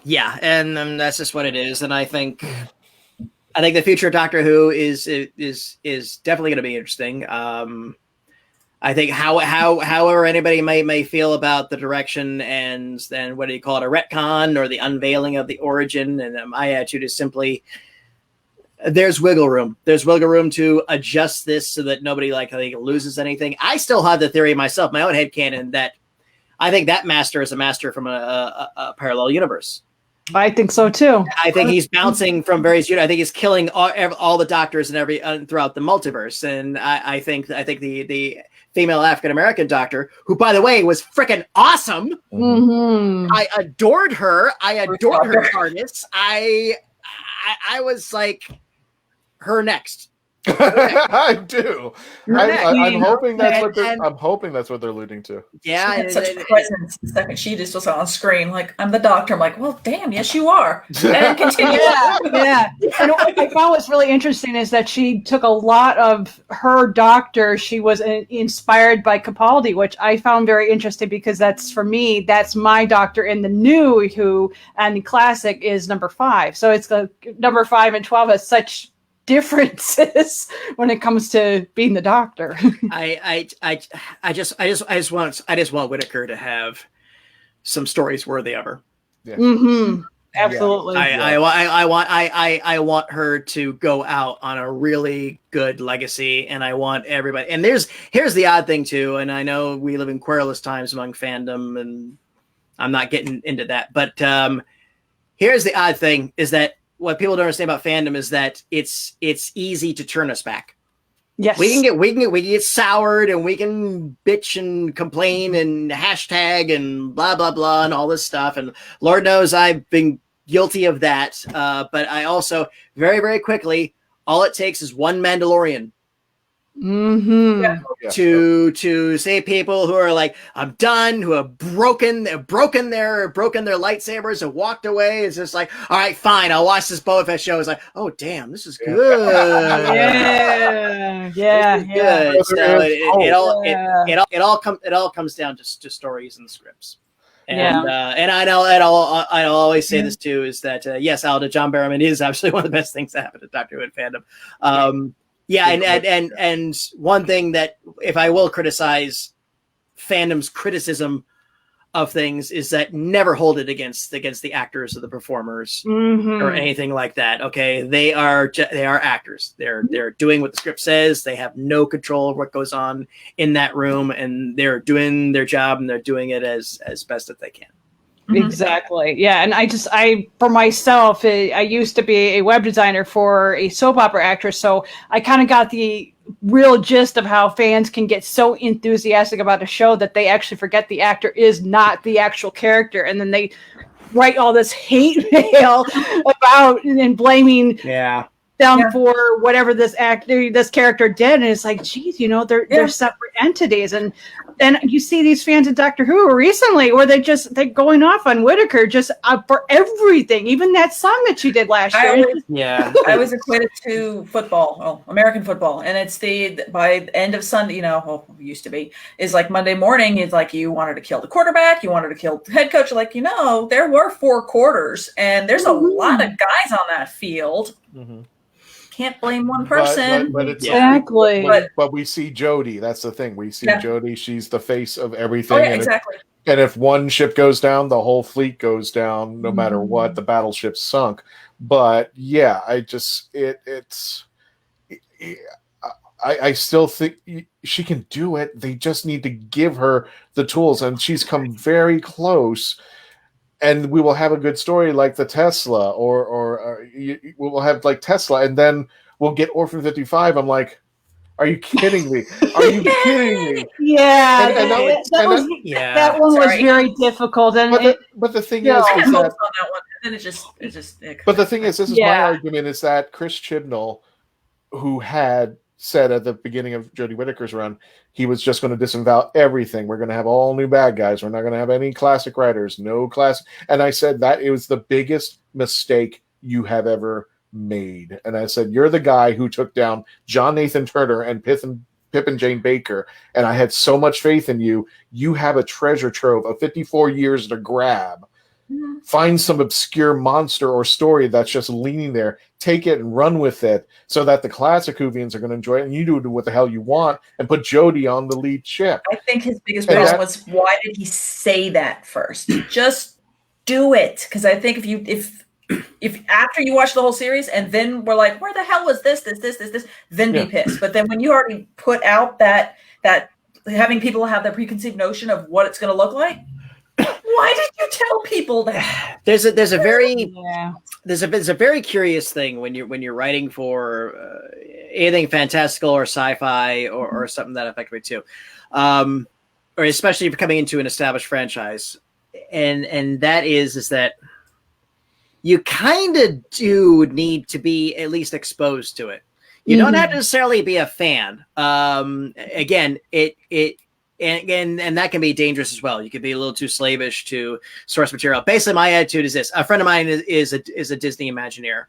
Yeah, and that's just what it is. And I think the future of Doctor Who is definitely going to be interesting. I think however anybody may feel about the direction and then what do you call it, a retcon or the unveiling of the origin, and my attitude is simply, there's wiggle room. There's wiggle room to adjust this so that nobody loses anything. I still have the theory myself, my own headcanon, that I think that master is a master from a parallel universe. I think so too. I think he's bouncing from various units. I think he's killing all the doctors and throughout the multiverse. And I think the female African American doctor, who by the way was freaking awesome. Mm-hmm. I adored her. I adored her TARDIS. I was like, her next. I do. I'm hoping that's what they're alluding to. Yeah, she had such presence the second she just was on screen. Like, I'm the doctor. I'm like, well, damn, yes, you are. And continue. Yeah. And what I found was really interesting is that she took a lot of her doctor. She was inspired by Capaldi, which I found very interesting because that's my doctor in the new Who, and the classic is number 5. So it's the number 5 and 12 has such differences when it comes to being the doctor. I just want Whittaker to have some stories worthy of her. Yeah. Mm-hmm. Absolutely. I want her to go out on a really good legacy, and I want everybody. And here's the odd thing too, and I know we live in querulous times among fandom, and I'm not getting into that, but here's the odd thing is that what people don't understand about fandom is that it's easy to turn us back. Yes, we can get soured, and we can bitch and complain and hashtag and blah blah blah and all this stuff. And Lord knows I've been guilty of that. But I also very very quickly, all it takes is one Mandalorian. Mm-hmm. To say people who are like, I'm done, who have broken their lightsabers and walked away. It's just like, all right, fine, I'll watch this Boba Fett show. It's like, oh damn, this is good. Yeah. Good. So it all comes down to stories and scripts. And I always say this too, is that yes, Alda John Barrowman is absolutely one of the best things that happened to Doctor Who and fandom. Yeah, and one thing that, if I will criticize fandom's criticism of things, is that never hold it against the actors or the performers or anything like that. Okay, they are actors. They're doing what the script says. They have no control of what goes on in that room, and they're doing their job, and they're doing it as best as they can. Exactly. Yeah. And I for myself, I used to be a web designer for a soap opera actress. So I kind of got the real gist of how fans can get so enthusiastic about a show that they actually forget the actor is not the actual character. And then they write all this hate mail about and blaming them for whatever this character did. And it's like, geez, they're separate entities. And you see these fans of Doctor Who recently where they're going off on Whittaker just for everything, even that song that she did last year. I was equated to football, American football, and it's by the end of Sunday, used to be, is like Monday morning, it's like you wanted to kill the quarterback, you wanted to kill the head coach, like, there were 4 quarters, and there's a lot of guys on that field. Mm-hmm. Can't blame one person. But it's exactly. But we see Jodie. That's the thing. We see Jodie. She's the face of everything. Oh, yeah, exactly. And if one ship goes down, the whole fleet goes down. No matter what, the battleship's sunk. But yeah, I still think she can do it. They just need to give her the tools, and she's come very close. And we will have a good story like the Tesla, or we will have like Tesla, and then will get Orphan 55. I'm like, are you kidding me? Are you kidding me? Yeah, And that one was very difficult. And but the thing I is had hopes that on that one, and then it just. but the thing is, this is my argument: is that Chris Chibnall, who had said at the beginning of Jodie Whittaker's run, he was just going to disavow everything. We're going to have all new bad guys. We're not going to have any classic writers, no classic. And I said that it was the biggest mistake you have ever made. And I said, you're the guy who took down John Nathan Turner and Pip and Jane Baker, and I had so much faith in you. You have a treasure trove of 54 years to grab. Mm-hmm. Find some obscure monster or story that's just leaning there. Take it and run with it so that the classic Whovians are going to enjoy it, and you do what the hell you want and put Jodie on the lead ship. I think his biggest problem was, why did he say that first? Just do it. Because I think if after you watch the whole series and then we're like, where the hell was this, then be pissed. But then when you already put out that having people have their preconceived notion of what it's going to look like, why did you tell people that? There's a very curious thing when you're writing for anything fantastical or sci-fi or something that affects me too, or especially if you're coming into an established franchise, and that is that you kind of do need to be at least exposed to it. You don't have to necessarily be a fan. Again, and that can be dangerous as well. You could be a little too slavish to source material. Basically, my attitude is this: a friend of mine is a Disney Imagineer,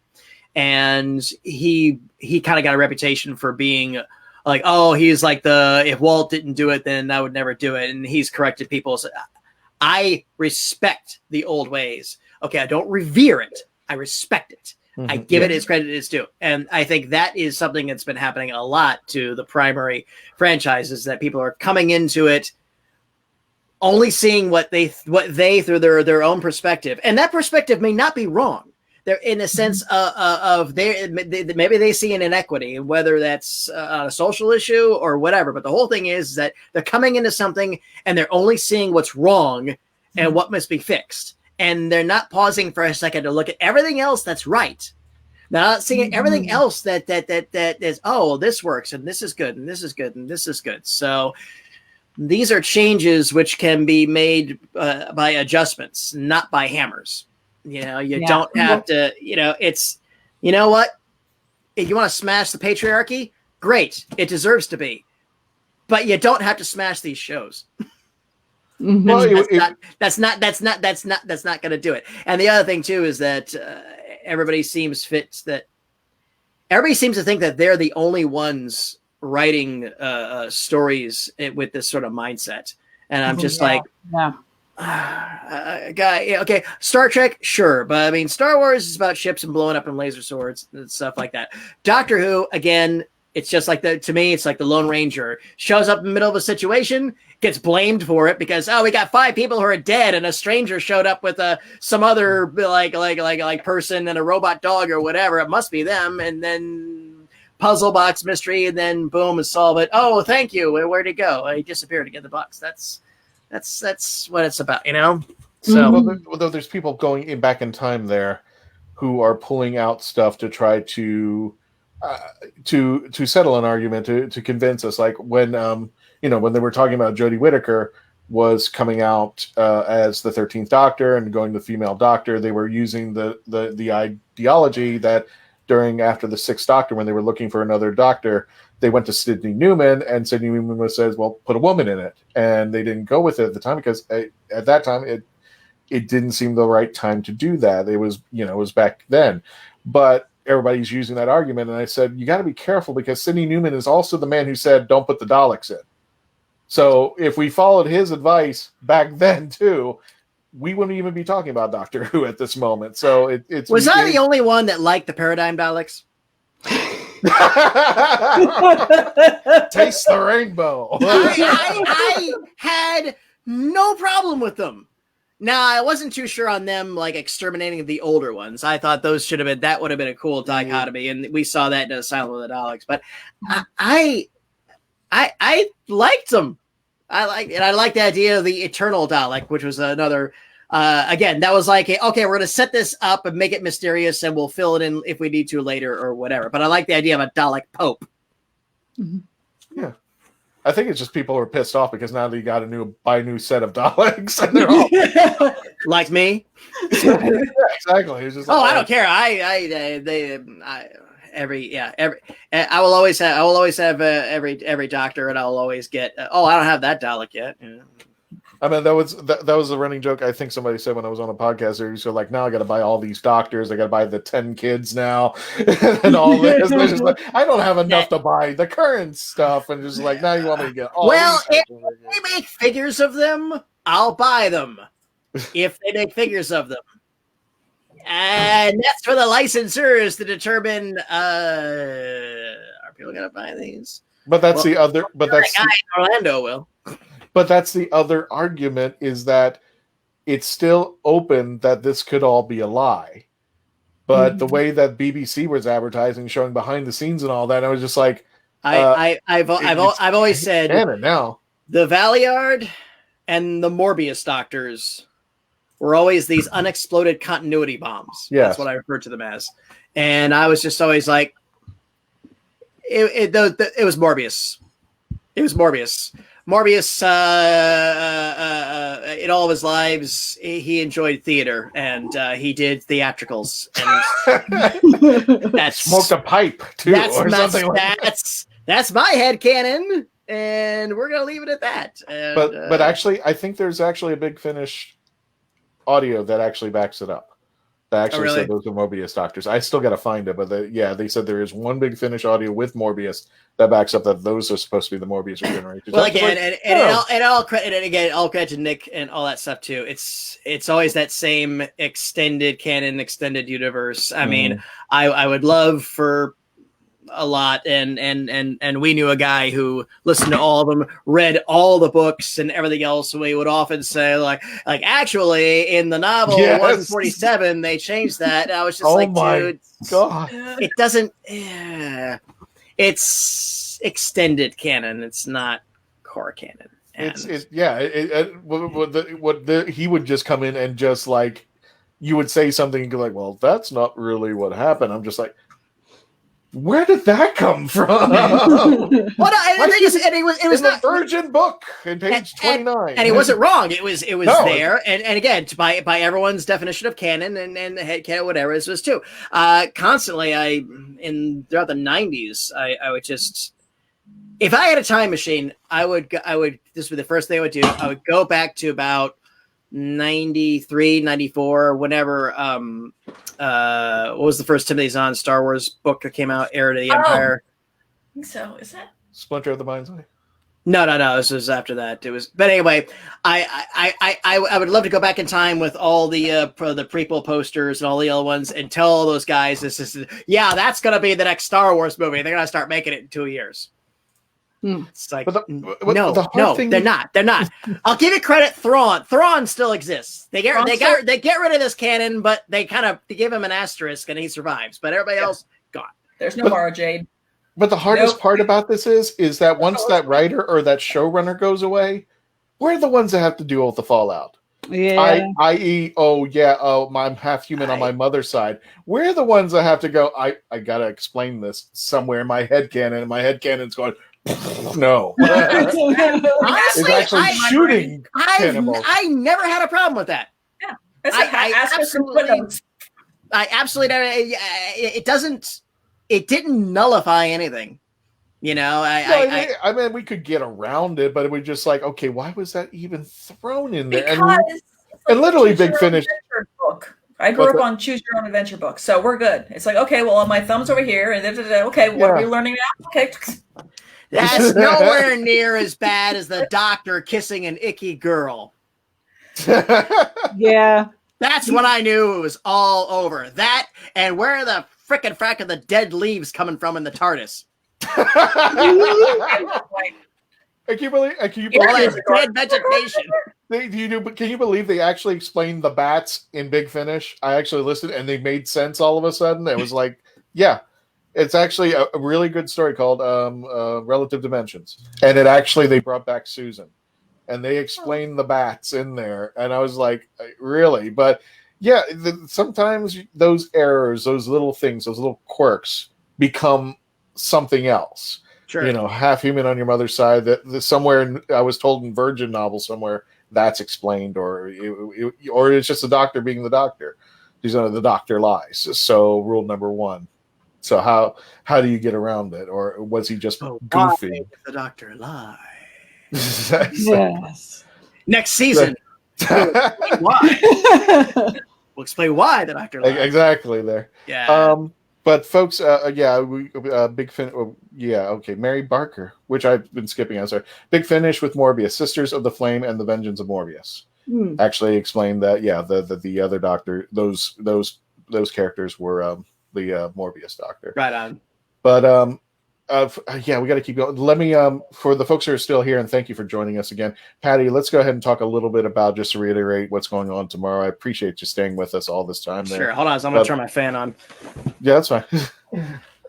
and he kind of got a reputation for being like, oh, he's like if Walt didn't do it, then I would never do it. And he's corrected people. So I respect the old ways. Okay, I don't revere it. I respect it. Mm-hmm. I give it its credit it's due. And I think that is something that's been happening a lot to the primary franchises, that people are coming into it only seeing what they through their own perspective. And that perspective may not be wrong. They're in a sense of maybe they see an inequity, whether that's a social issue or whatever. But the whole thing is that they're coming into something and they're only seeing what's wrong and what must be fixed. And they're not pausing for a second to look at everything else that's right. They're not seeing everything else that is, oh, this works and this is good and this is good and this is good. So these are changes which can be made by adjustments, not by hammers. You don't have to, it's, you know what? If you want to smash the patriarchy, great. It deserves to be. But you don't have to smash these shows. Well, that's not going to do it. And the other thing too is that everybody seems to think that they're the only ones writing stories with this sort of mindset. And I'm just guy, okay, Star Trek, sure, but I mean, Star Wars is about ships and blowing up and laser swords and stuff like that. Doctor Who, again, it's just like to me, it's like the Lone Ranger shows up in the middle of a situation, gets blamed for it because, we got 5 people who are dead and a stranger showed up with some other like person and a robot dog or whatever. It must be them. And then puzzle box mystery, and then boom, and solve it. Oh, thank you. Where'd he go? He disappeared to get the box. That's what it's about, So although there's people going back in time there who are pulling out stuff to try to settle an argument, to convince us, like when when they were talking about Jodie Whittaker was coming out as the 13th Doctor and going the female Doctor, they were using the ideology that after the 6th Doctor, when they were looking for another Doctor, they went to Sidney Newman, and Sidney Newman says, well, put a woman in it. And they didn't go with it at the time because at that time it didn't seem the right time to do that. It was, it was back then. But everybody's using that argument. And I said, you got to be careful because Sidney Newman is also the man who said, don't put the Daleks in. So if we followed his advice back then too, we wouldn't even be talking about Doctor Who at this moment. So it's was I the only one that liked the Paradigm Daleks? Taste the rainbow. I had no problem with them. Now, I wasn't too sure on them like exterminating the older ones. I thought those would have been a cool dichotomy, and we saw that in Asylum of the Daleks. But I liked them. I liked the idea of the Eternal Dalek, which was another again, that was like, okay, we're going to set this up and make it mysterious, and we'll fill it in if we need to later or whatever. But I like the idea of a Dalek Pope. Yeah. I think it's just people are pissed off because now they got buy a new set of Daleks, and they're all like me. Yeah, exactly. It's just I don't care. I will always have every doctor, and I'll always get. I don't have that Dalek yet. Yeah. I mean, that was a running joke. I think somebody said when I was on a podcast there, so like, now I got to buy all these doctors. I got to buy the 10 kids now, and all this. And just like, I don't have enough to buy the current stuff, and just like, now you want me to get all. Well, if they make figures of them, I'll buy them. If they make figures of them, and that's for the licensors to determine. Are people gonna buy these? But that's the other. But that's guy in Orlando will. But that's the other argument, is that it's still open that this could all be a lie. But the way that BBC was advertising, showing behind the scenes and all that, I was just like, I've always said now the Valiard and the Morbius doctors were always these unexploded continuity bombs. Yes. That's what I refer to them as. And I was just always like, it was Morbius. It was Morbius. Morbius, in all of his lives, he enjoyed theater, and he did theatricals. And that's smoked a pipe too, or something like that. That's my headcanon, and we're gonna leave it at that. And, but actually, I think there's actually a Big Finish audio that actually backs it up. That actually said those are Morbius doctors. I still got to find it, but they said there is one Big Finish audio with Morbius that backs up that those are supposed to be the Morbius regenerators. Well, again, and all credit to Nick and all that stuff too. It's always that same extended canon, extended universe. I mean, I would love for a lot, and we knew a guy who listened to all of them, read all the books and everything else. So we would often say like actually in the novel 147 they changed that. And I was just dude, God, it doesn't. It's extended canon. It's not core canon. And he would just come in and just like, you would say something and go like, well, that's not really what happened. I'm just like, where did that come from? It was not Virgin book in page 29, and he wasn't wrong. It was there, and again, by everyone's definition of canon and head canon, whatever it was too. Constantly, throughout the 90s, I would just, if I had a time machine, I would this would be the first thing I would do. I would go back to about 93, 94, whenever. What was the first Timothy Zahn Star Wars book that came out? Heir to the Empire. I think so. Is that Splinter of the Mind's Eye? No. This was after that. It was, but anyway, I would love to go back in time with all the prequel posters and all the other ones and tell all those guys that's gonna be the next Star Wars movie. They're gonna start making it in 2 years. It's like no, they're not. They're not. I'll give you credit. Thrawn still exists. They get rid of this canon, but they give him an asterisk and he survives. But everybody else gone. There's no Mara Jade. But the hardest part about this is that once that writer or that showrunner goes away, we're the ones that have to deal with the fallout. Yeah. I'm half human on my mother's side. We're the ones that have to go, I gotta explain this somewhere in my headcanon, and my headcanon's going, no. Honestly, it's actually shooting cannibals. I never had a problem with that. Yeah. I absolutely never. It didn't nullify anything. You know, I mean, we could get around it, but it was just like, okay, why was that even thrown in there? And literally, Big Finish. Book. I grew up on Choose Your Own Adventure books, so we're good. It's like, okay, well, my thumb's over here, and okay, what are we learning now? Okay. That's nowhere near as bad as the Doctor kissing an icky girl. Yeah. That's when I knew it was all over. That, and where the frickin' frack of the dead leaves coming from in the TARDIS? Can you believe dead vegetation? Can you believe they actually explained the bats in Big Finish? I actually listened, and they made sense all of a sudden. It was like, yeah. It's actually a really good story called Relative Dimensions. And they brought back Susan. and they explain the bats in there, and I was like, really? But yeah, sometimes those errors, those little things, those little quirks become something else. Sure. You know, half human on your mother's side. That somewhere I was told in Virgin novel somewhere that's explained, or it's just the Doctor being the Doctor. The Doctor lies. So rule number 1. So how do you get around it, or was he just goofy? Why the Doctor lie? Yes. Next season, why? We'll explain why the Doctor lied. Exactly there. Yeah. But folks, big fin. Okay, Mary Barker, which I've been skipping. I'm sorry. Big Finish with Morbius, Sisters of the Flame and the Vengeance of Morbius. Actually explained that. Yeah, the other Doctor, those characters were the Morbius Doctor. Right on. But we got to keep going. Let me for the folks who are still here, and thank you for joining us again, Patty. Let's go ahead and talk a little bit about, just to reiterate, what's going on tomorrow. I appreciate you staying with us all this time. Sure. Hold on, so I'm gonna turn my fan on. Yeah, that's fine.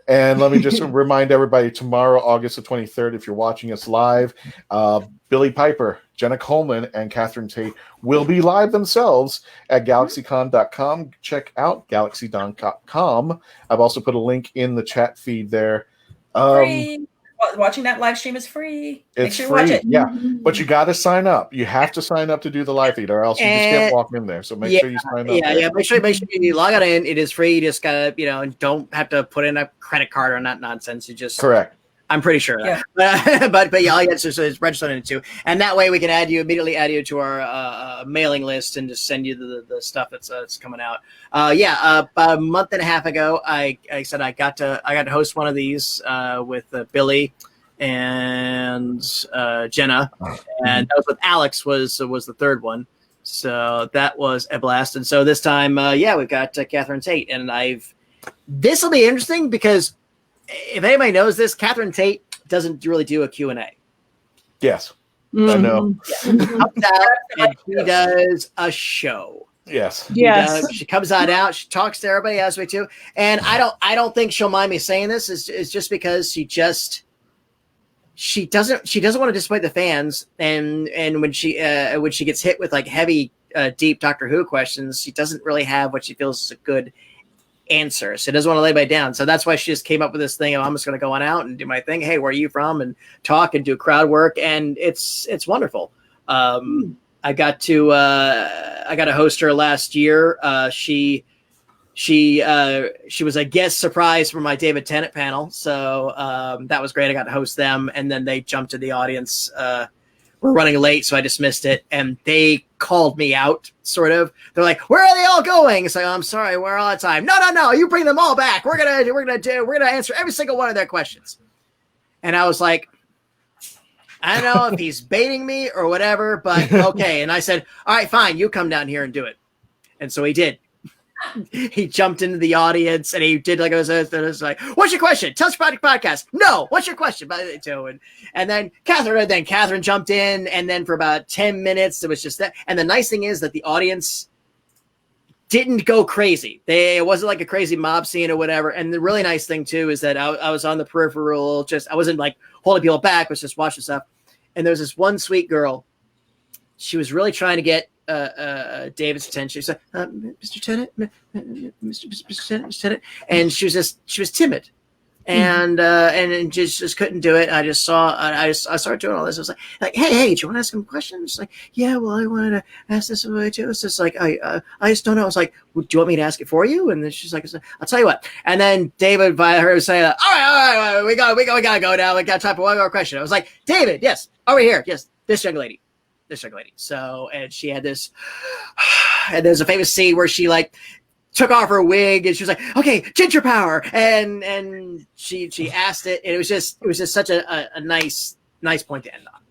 And let me just remind everybody, tomorrow, August the 23rd, if you're watching us live, Billie Piper, Jenna Coleman, and Catherine Tate will be live themselves at GalaxyCon.com. Check out Galaxy.com. I've also put a link in the chat feed there. Free. Watching that live stream is free. Make It's sure free, you watch it. yeah. But you got to sign up. You have to sign up to do the live feed, or else you just can't walk in there. So make sure you sign up. Yeah. Make sure you log on in. It is free. You just gotta, don't have to put in a credit card or not nonsense. You just correct. I'm pretty sure. Yeah. But all you have to do is register on it too, and that way we can immediately add you to our mailing list and just send you the stuff that's coming out. About a month and a half ago, I said I got to host one of these with Billy and Jenna, and that was with Alex was the third one. So that was a blast. And so this time, we've got Catherine Tate, and this will be interesting because if anybody knows this, Catherine Tate doesn't really do a Q&A. Yes, I know. She comes out and she does a show. Yes. She comes on out. She talks to everybody as we do, and I don't think she'll mind me saying this. It's just because she doesn't want to disappoint the fans, and when she gets hit with like heavy, deep Doctor Who questions, she doesn't really have what she feels is a good answer. She doesn't want to lay anybody down. So that's why she just came up with this thing of, I'm just going to go on out and do my thing. Hey, where are you from? And talk and do crowd work. And it's wonderful. I got to host her last year. She was a guest surprise for my David Tennant panel. So that was great. I got to host them. And then they jumped to the audience. We're running late, so I dismissed it. And they called me out, sort of. They're like, "Where are they all going?" It's like, "I'm sorry, we're all the time." No, you bring them all back. We're gonna answer every single one of their questions. And I was like, I don't know if he's baiting me or whatever, but okay. And I said, "All right, fine, you come down here and do it." And so he did. He jumped into the audience and he did like it was like, "What's your question? Tell us about your podcast." "No, what's your question?" And then Catherine jumped in, and then for about 10 minutes it was just that. And the nice thing is that the audience didn't go crazy. It wasn't like a crazy mob scene or whatever. And the really nice thing too is that I was on the peripheral, I wasn't like holding people back, was just watching stuff. And there's this one sweet girl. She was really trying to get David's attention. She said, "Mr. Tennant, Mr. Tennant," and she was timid, and just couldn't do it. I started doing all this. I was like, hey, do you want to ask him questions? She's like, "Yeah, well, I wanted to ask this way too." It's just like I just don't know. I was like, "Do you want me to ask it for you?" And then she's like, "I'll tell you what." And then David, by her saying, "All right, we gotta go now. We got time for one more question." I was like, "David, yes, over here, yes, this young lady." So, and she had this, and there's a famous scene where she like took off her wig and she was like, "Okay, ginger power," and she asked it, and it was just such a nice point to end on.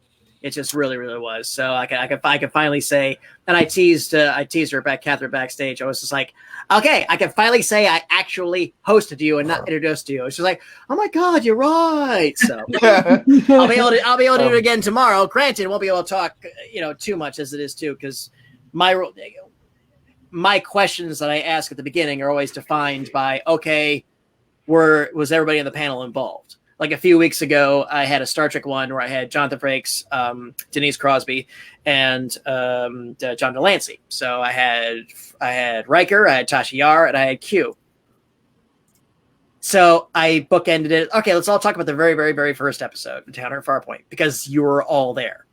It just really, really was. So I could finally say, and I teased her Catherine backstage. I was just like, okay, I can finally say I actually hosted you and not introduced you. She's like, "Oh my God, you're right." So I'll be able to do it again tomorrow. Granted, won't be able to talk, too much as it is too, because my questions that I ask at the beginning are always defined by, okay, was everybody in the panel involved? like a few weeks ago, I had a Star Trek one where I had Jonathan Frakes, Denise Crosby, and John Delancey. So I had Riker, I had Tasha Yar, and I had Q. So I bookended it. Okay, let's all talk about the very, very, very first episode, Encounter at Farpoint, because you were all there.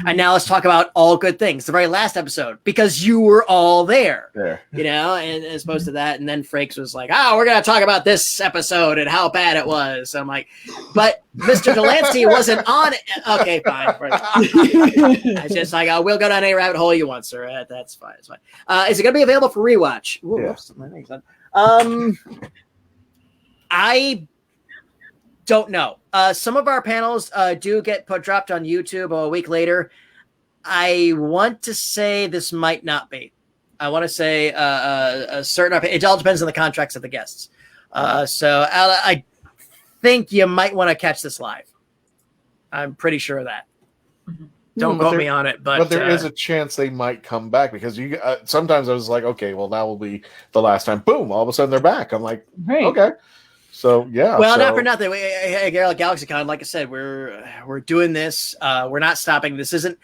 And now let's talk about all good things, the very last episode, because you were all there. You know, and as opposed to that. And then Frakes was like, we're going to talk about this episode and how bad it was. So I'm like, but Mr. Delancey wasn't on it. Okay, fine. It's just like, we'll go down any rabbit hole you want, sir. That's fine. It's fine. Is it going to be available for rewatch? Ooh, whoops, my name's on. I don't know. Some of our panels do get dropped on YouTube a week later. I want to say this might not be. I want to say a certain. It all depends on the contracts of the guests. So I think you might want to catch this live. I'm pretty sure of that. Don't quote me on it, but there is a chance they might come back because you. Sometimes I was like, okay, well, that will be the last time. Boom! All of a sudden they're back. I'm like, okay. So yeah. Well, not for nothing. GalaxyCon, like I said, we're doing this. We're not stopping. This isn't.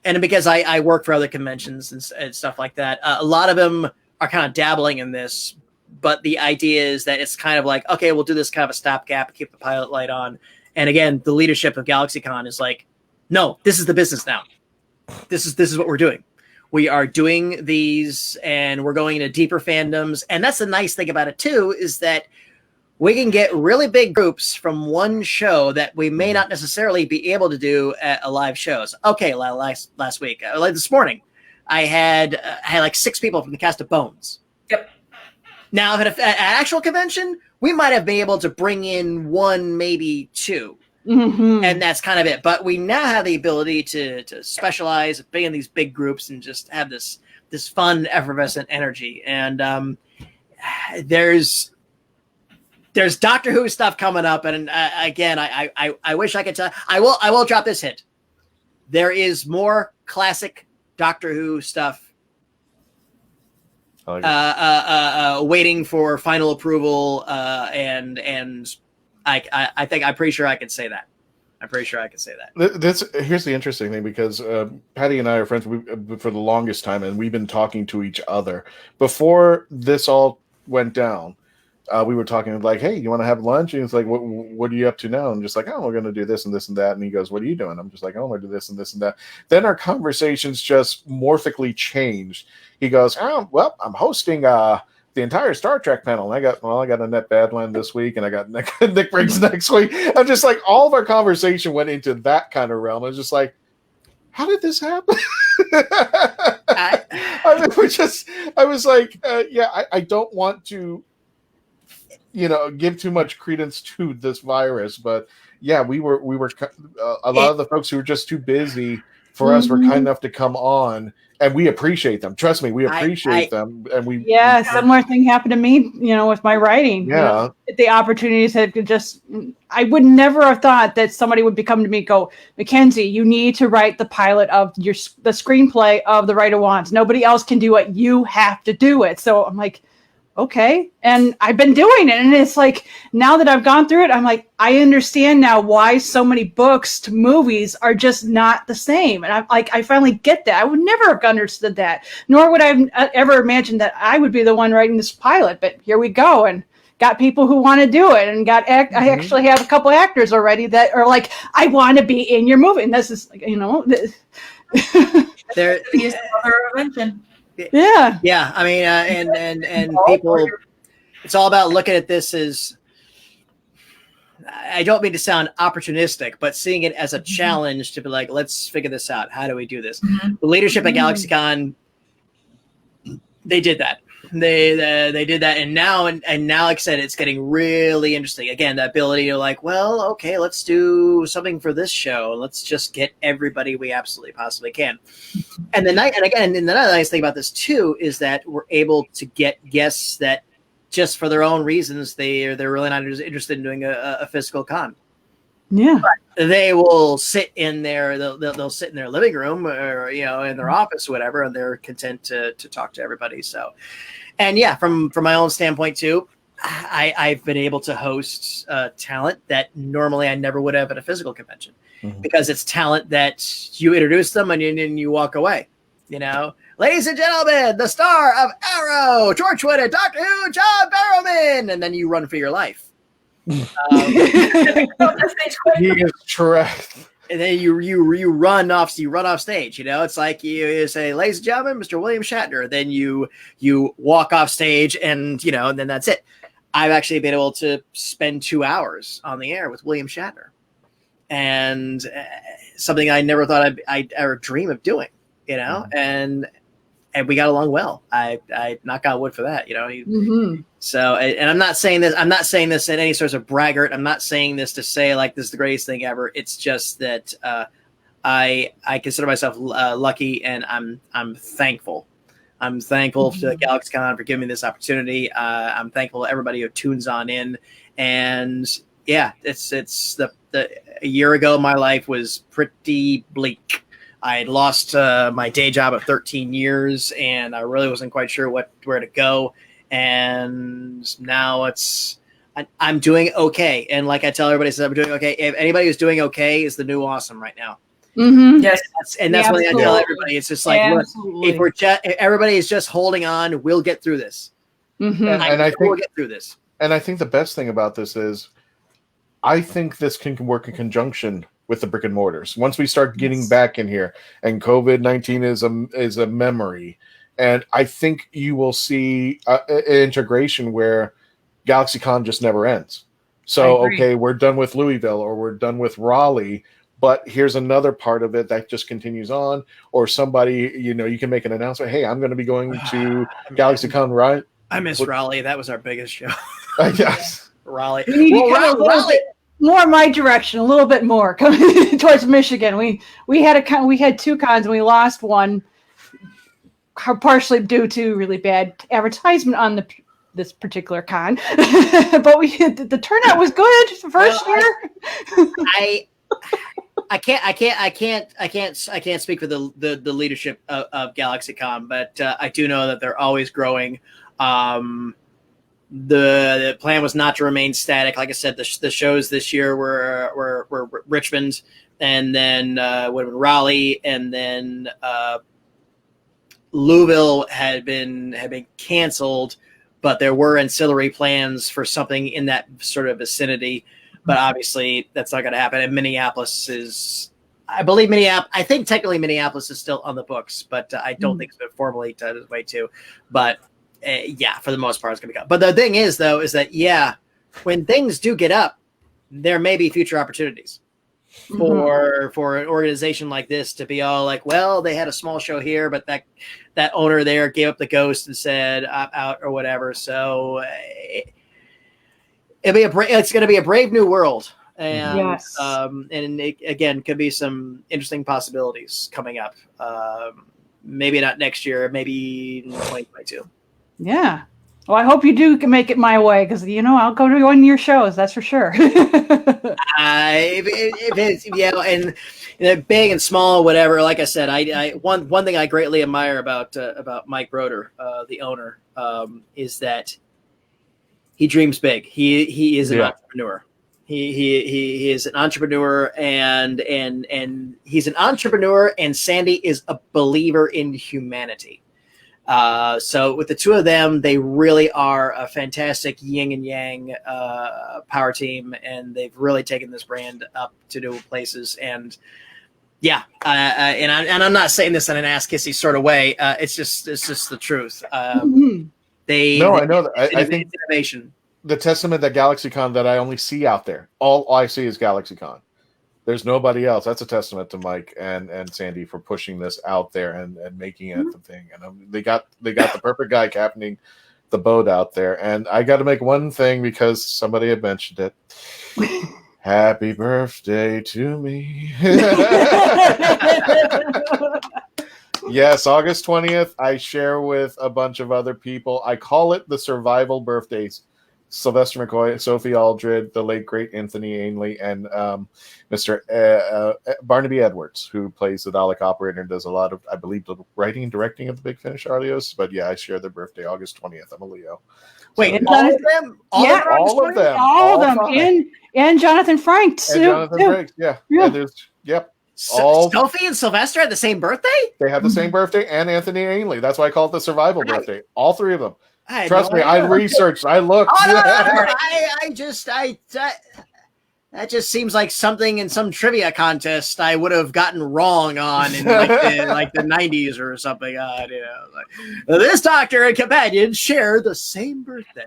And because I work for other conventions and stuff like that, a lot of them are kind of dabbling in this. But the idea is that it's kind of like, okay, we'll do this kind of a stopgap, keep the pilot light on. And again, the leadership of GalaxyCon is like, no, this is the business now. This is what we're doing. We are doing these and we're going into deeper fandoms. And that's the nice thing about it too, is that we can get really big groups from one show that we may not necessarily be able to do at a live shows. Okay, last week, like this morning, I had like 6 people from the cast of Bones. Yep. Now, at an actual convention, we might have been able to bring in 1, maybe 2. And that's kind of it. But we now have the ability to specialize, be in these big groups, and just have this fun, effervescent energy. And there's Doctor Who stuff coming up, and again, I wish I could tell. I will drop this hint. There is more classic Doctor Who stuff waiting for final approval, and I'm pretty sure I could say that. Here's the interesting thing, because Patty and I are friends for the longest time, and we've been talking to each other before this all went down. We were talking like, hey, you want to have lunch? And he's like, what are you up to now? And I'm just like, oh, we're going to do this and this and that. And he goes, what are you doing? I'm just like, oh, we're going to do this and this and that. Then our conversations just morphically changed. He goes, oh, well, I'm hosting the entire Star Trek panel. And I got Annette Badland this week, and I got Nick Briggs next week. I'm just like, all of our conversation went into that kind of realm. I was just like, how did this happen? I was like, I don't want to, give too much credence to this virus, but yeah, we were a lot of the folks who were just too busy for us were kind enough to come on, and we appreciate them. Trust me, we appreciate them. And we similar thing happened to me, with my writing. Yeah. The opportunities had just, I would never have thought that somebody would come to me and go, Mackenzie, you need to write the pilot of the screenplay of The Right of Wands. Nobody else can do it. You have to do it. So I'm like, okay. And I've been doing it. And it's like, now that I've gone through it, I'm like, I understand now why so many books to movies are just not the same. And I'm like, I finally get that. I would never have understood that, nor would I have ever imagined that I would be the one writing this pilot. But here we go. And got people who want to do it, and I actually have a couple actors already that are like, I want to be in your movie. And this is like, there is another invention. Yeah. I mean, and people, it's all about looking at this as, I don't mean to sound opportunistic, but seeing it as a challenge to be like, let's figure this out. How do we do this? The leadership at GalaxyCon, they did that. They did that, and now, like I said, it's getting really interesting. Again, the ability to like, well, okay, let's do something for this show. Let's just get everybody we absolutely possibly can. And the nice thing about this too is that we're able to get guests that just for their own reasons they're really not interested in doing a physical con. Yeah, but they will sit in they'll sit in their living room or in their office or whatever, and they're content to talk to everybody. So, and yeah, from my own standpoint too, I've been able to host talent that normally I never would have at a physical convention, because it's talent that you introduce them and you walk away. You know, ladies and gentlemen, the star of Arrow, George Wood, and Doctor Who, John Barrowman, and then you run for your life. He is correct. And then you run off stage. You know, it's like you say, ladies and gentlemen, Mr. William Shatner. Then you walk off stage, and and then that's it. I've actually been able to spend 2 hours on the air with William Shatner, and something I never thought I'd ever dream of doing. You know, and we got along well. I knock on wood for that. You know, so and I'm not saying this. I'm not saying this in any sort of braggart. I'm not saying this to say like this is the greatest thing ever. It's just that I consider myself lucky, and I'm thankful. I'm thankful to GalaxyCon for giving me this opportunity. I'm thankful to everybody who tunes on in. And yeah, it's a year ago, my life was pretty bleak. I had lost my day job of 13 years, and I really wasn't quite sure where to go. And now I'm doing okay. And like I tell everybody, I'm doing okay. If anybody who's doing okay is the new awesome right now. Yes, and that's what I tell everybody. It's just like, look, if everybody is just holding on, we'll get through this. And I think we'll get through this. And I think the best thing about this is, I think this can work in conjunction with the brick and mortars. Once we start getting back in here, and COVID-19 is a memory, and I think you will see an integration where GalaxyCon just never ends. So, okay, we're done with Louisville, or we're done with Raleigh, but here's another part of it that just continues on. Or somebody, you can make an announcement. Hey, I'm going to be going to GalaxyCon, right? I miss Raleigh. That was our biggest show. Yes. Raleigh. We need to come a little bit more my direction, a little bit more coming towards Michigan. We had two cons, and we lost one, partially due to really bad advertisement on this particular con. But the turnout was good the first year. I can't speak for the leadership of GalaxyCon, but I do know that they're always growing. The plan was not to remain static. Like I said, the shows this year were Richmond, and then would have been Raleigh, and then Louisville had been canceled, but there were ancillary plans for something in that sort of vicinity. But obviously, that's not going to happen. And Minneapolis is, I believe I think technically Minneapolis is still on the books, but I don't think it's been formally tied its way to. But yeah, for the most part, it's going to go. But the thing is, though, is that, when things do get up, there may be future opportunities for an organization like this to be all like, well, they had a small show here, but that owner there gave up the ghost and said, I'm out or whatever. So it's going to be a brave new world, and and it, again, could be some interesting possibilities coming up. Maybe not next year, maybe 2022. Yeah. Well, I hope you do make it my way, because I'll go to one of your shows. That's for sure. If it's and big and small, whatever. Like I said, I one thing I greatly admire about Mike Broder, the owner, is that he dreams big. He is an entrepreneur. He is an entrepreneur, and he's an entrepreneur, and Sandy is a believer in humanity. So with the two of them, they really are a fantastic yin and yang power team, and they've really taken this brand up to new places. And I'm not saying this in an ass kissy sort of way. It's just the truth. I know that. I think innovation. The testament that GalaxyCon that I only see out there, all I see is GalaxyCon. There's nobody else. That's a testament to Mike and Sandy for pushing this out there and making it the thing. And they got the perfect guy captaining the boat out there. And I got to make one thing, because somebody had mentioned it. Happy birthday to me. Yes, August 20th. I share with a bunch of other people. I call it the survival birthdays. Sylvester McCoy, Sophie Aldred, the late great Anthony Ainley, and Mr. Barnaby Edwards, who plays the Dalek operator and does a lot of, I believe, the writing and directing of the Big Finish audios. But yeah, I share their birthday, August 20th. I'm a Leo. Wait, And all of Jonathan- them? All yeah, of them? all of them. all of them, five. and Jonathan Frakes. And Jonathan Frakes, yeah. And there's, all Sophie and Sylvester had the same birthday? they have the same birthday, and Anthony Ainley. That's why I call it the survival birthday. All three of them. I had Trust no me, I idea. researched. I looked. Oh, no. That just seems like something in some trivia contest I would have gotten wrong on in like the 90s or something. This doctor and companion share the same birthday.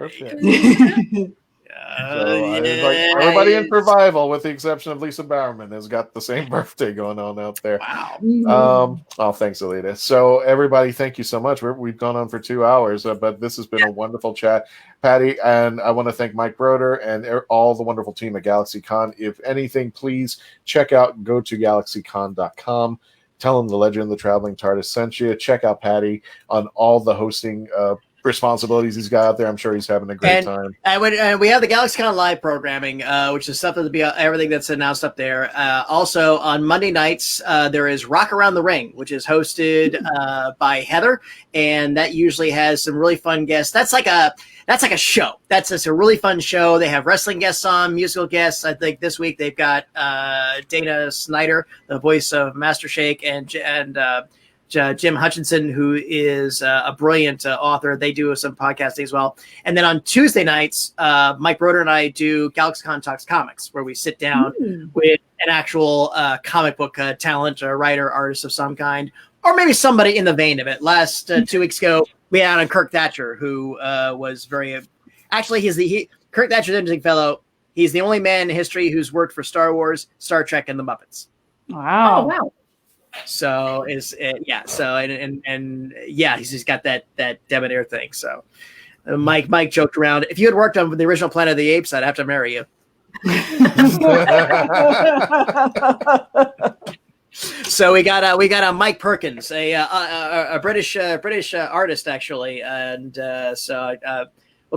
Everybody in survival, with the exception of Lisa Bowerman, has got the same birthday going on out there. Wow. Thanks, Alita. So, everybody, thank you so much. We've gone on for 2 hours, but this has been a wonderful chat, Patty. And I want to thank Mike Broder and all the wonderful team at GalaxyCon. If anything, please go to GalaxyCon.com. Tell them the Legend of the Traveling TARDIS sent you. Check out Patty on all the hosting responsibilities he's got out there. I'm sure he's having a great time. And we have the GalaxyCon live programming, which is something to be everything that's announced up there. Also on Monday nights, there is Rock Around the Ring, which is hosted by Heather, and that usually has some really fun guests. That's like a show. That's just a really fun show. They have wrestling guests on, musical guests. I think this week they've got Dana Snyder, the voice of Master Shake, and Jim Hutchinson, who is a brilliant author. They do some podcasting as well. And then on Tuesday nights, Mike Broder and I do GalaxyCon Talks Comics, where we sit down with an actual comic book talent, or writer, artist of some kind, or maybe somebody in the vein of it. Last 2 weeks ago, we had on Kirk Thatcher, who was very... Actually, Kirk Thatcher's an interesting fellow. He's the only man in history who's worked for Star Wars, Star Trek, and the Muppets. Wow. Oh, wow. So he's just got that debonair thing. So Mike joked around, if you had worked on the original Planet of the Apes, I'd have to marry you. So we got a Mike Perkins, a British artist actually, and we'll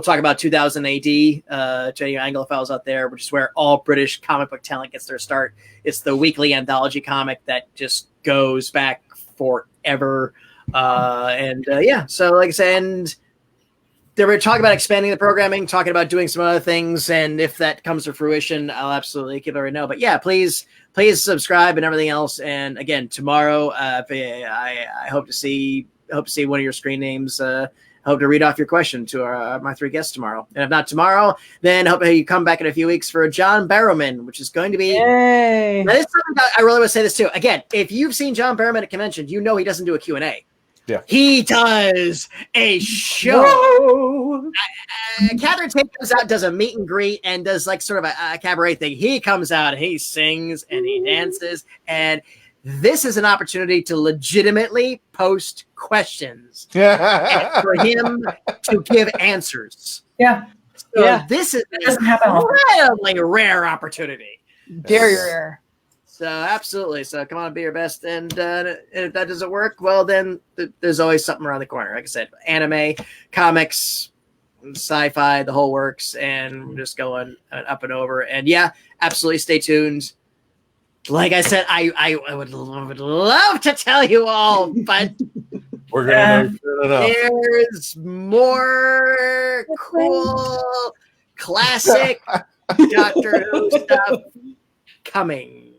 talk about 2000 AD to any Anglophiles out there, which is where all British comic book talent gets their start. It's the weekly anthology comic that just goes back forever. So like I said, and they were talking about expanding the programming, talking about doing some other things, and if that comes to fruition, I'll absolutely keep everyone know. But yeah, please subscribe and everything else. And again, tomorrow, I hope to see one of your screen names. Hope to read off your question to my three guests tomorrow. And if not tomorrow, then hope you come back in a few weeks for John Barrowman, which is going to be... Yay. Now, I really want to say this too. Again, if you've seen John Barrowman at convention, you know he doesn't do a Q&A. Yeah. He does a show. Catherine Tate comes out, does a meet and greet, and does like sort of a cabaret thing. He comes out and he sings and he dances, and this is an opportunity to legitimately post questions and for him to give answers. Yeah. So this is an incredibly rare opportunity. Very rare. So absolutely. So come on, be your best. And if that doesn't work, well, then there's always something around the corner. Like I said, anime, comics, sci-fi, the whole works, and we're just going up and over. And yeah, absolutely stay tuned. Like I said, I would love to tell you all, but we're gonna there's more cool classic Doctor Who stuff coming.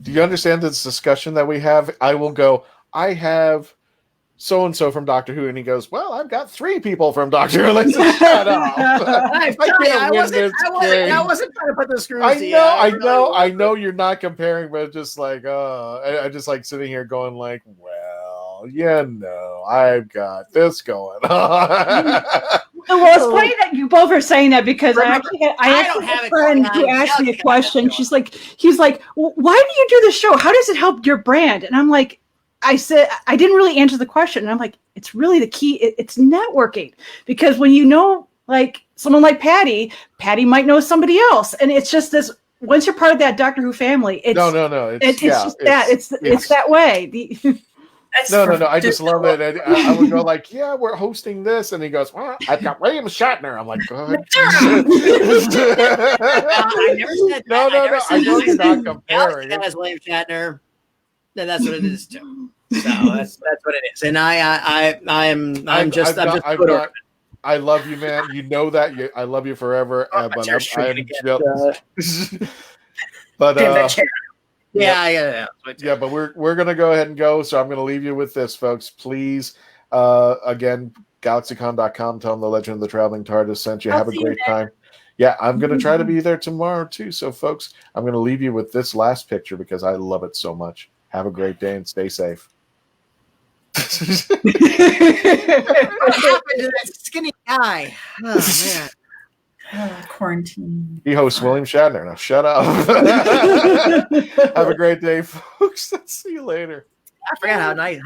Do you understand this discussion that we have? I will go, I have so-and-so from Doctor Who, and he goes, well, I've got 3 people from Doctor Who. Like, shut up. I wasn't trying to put the screws to you. I know you're not comparing, but just like, I just like sitting here going like, well, I've got this going on. Well, it's funny that you both are saying that, because I actually had a friend who asked me a question. He was like, well, why do you do this show? How does it help your brand? And I'm like, I said, I didn't really answer the question. And I'm like, it's really the key. It's networking, because when you know, like someone like Patty might know somebody else. And it's just this, once you're part of that Doctor Who family, it's that way. No. I just love it. And I would go like, yeah, we're hosting this. And he goes, well, I've got William Shatner. I'm like, go ahead. I never said that. No. I know you're not comparing. As William Shatner. Then that's what it is too. So that's what it is. And I'm just I love you, man. You know that. I love you forever. But but we're gonna go ahead and go. So I'm gonna leave you with this, folks. Please, again, GalaxyCon.com. Tell them the Legend of the Traveling TARDIS sent you. Have a great time. Yeah, I'm gonna try to be there tomorrow too. So, folks, I'm gonna leave you with this last picture because I love it so much. Have a great day and stay safe. What happened to that skinny guy? Oh man. Quarantine. He hosts William Shatner. Now shut up. Have a great day, folks. See you later. I forgot how nice.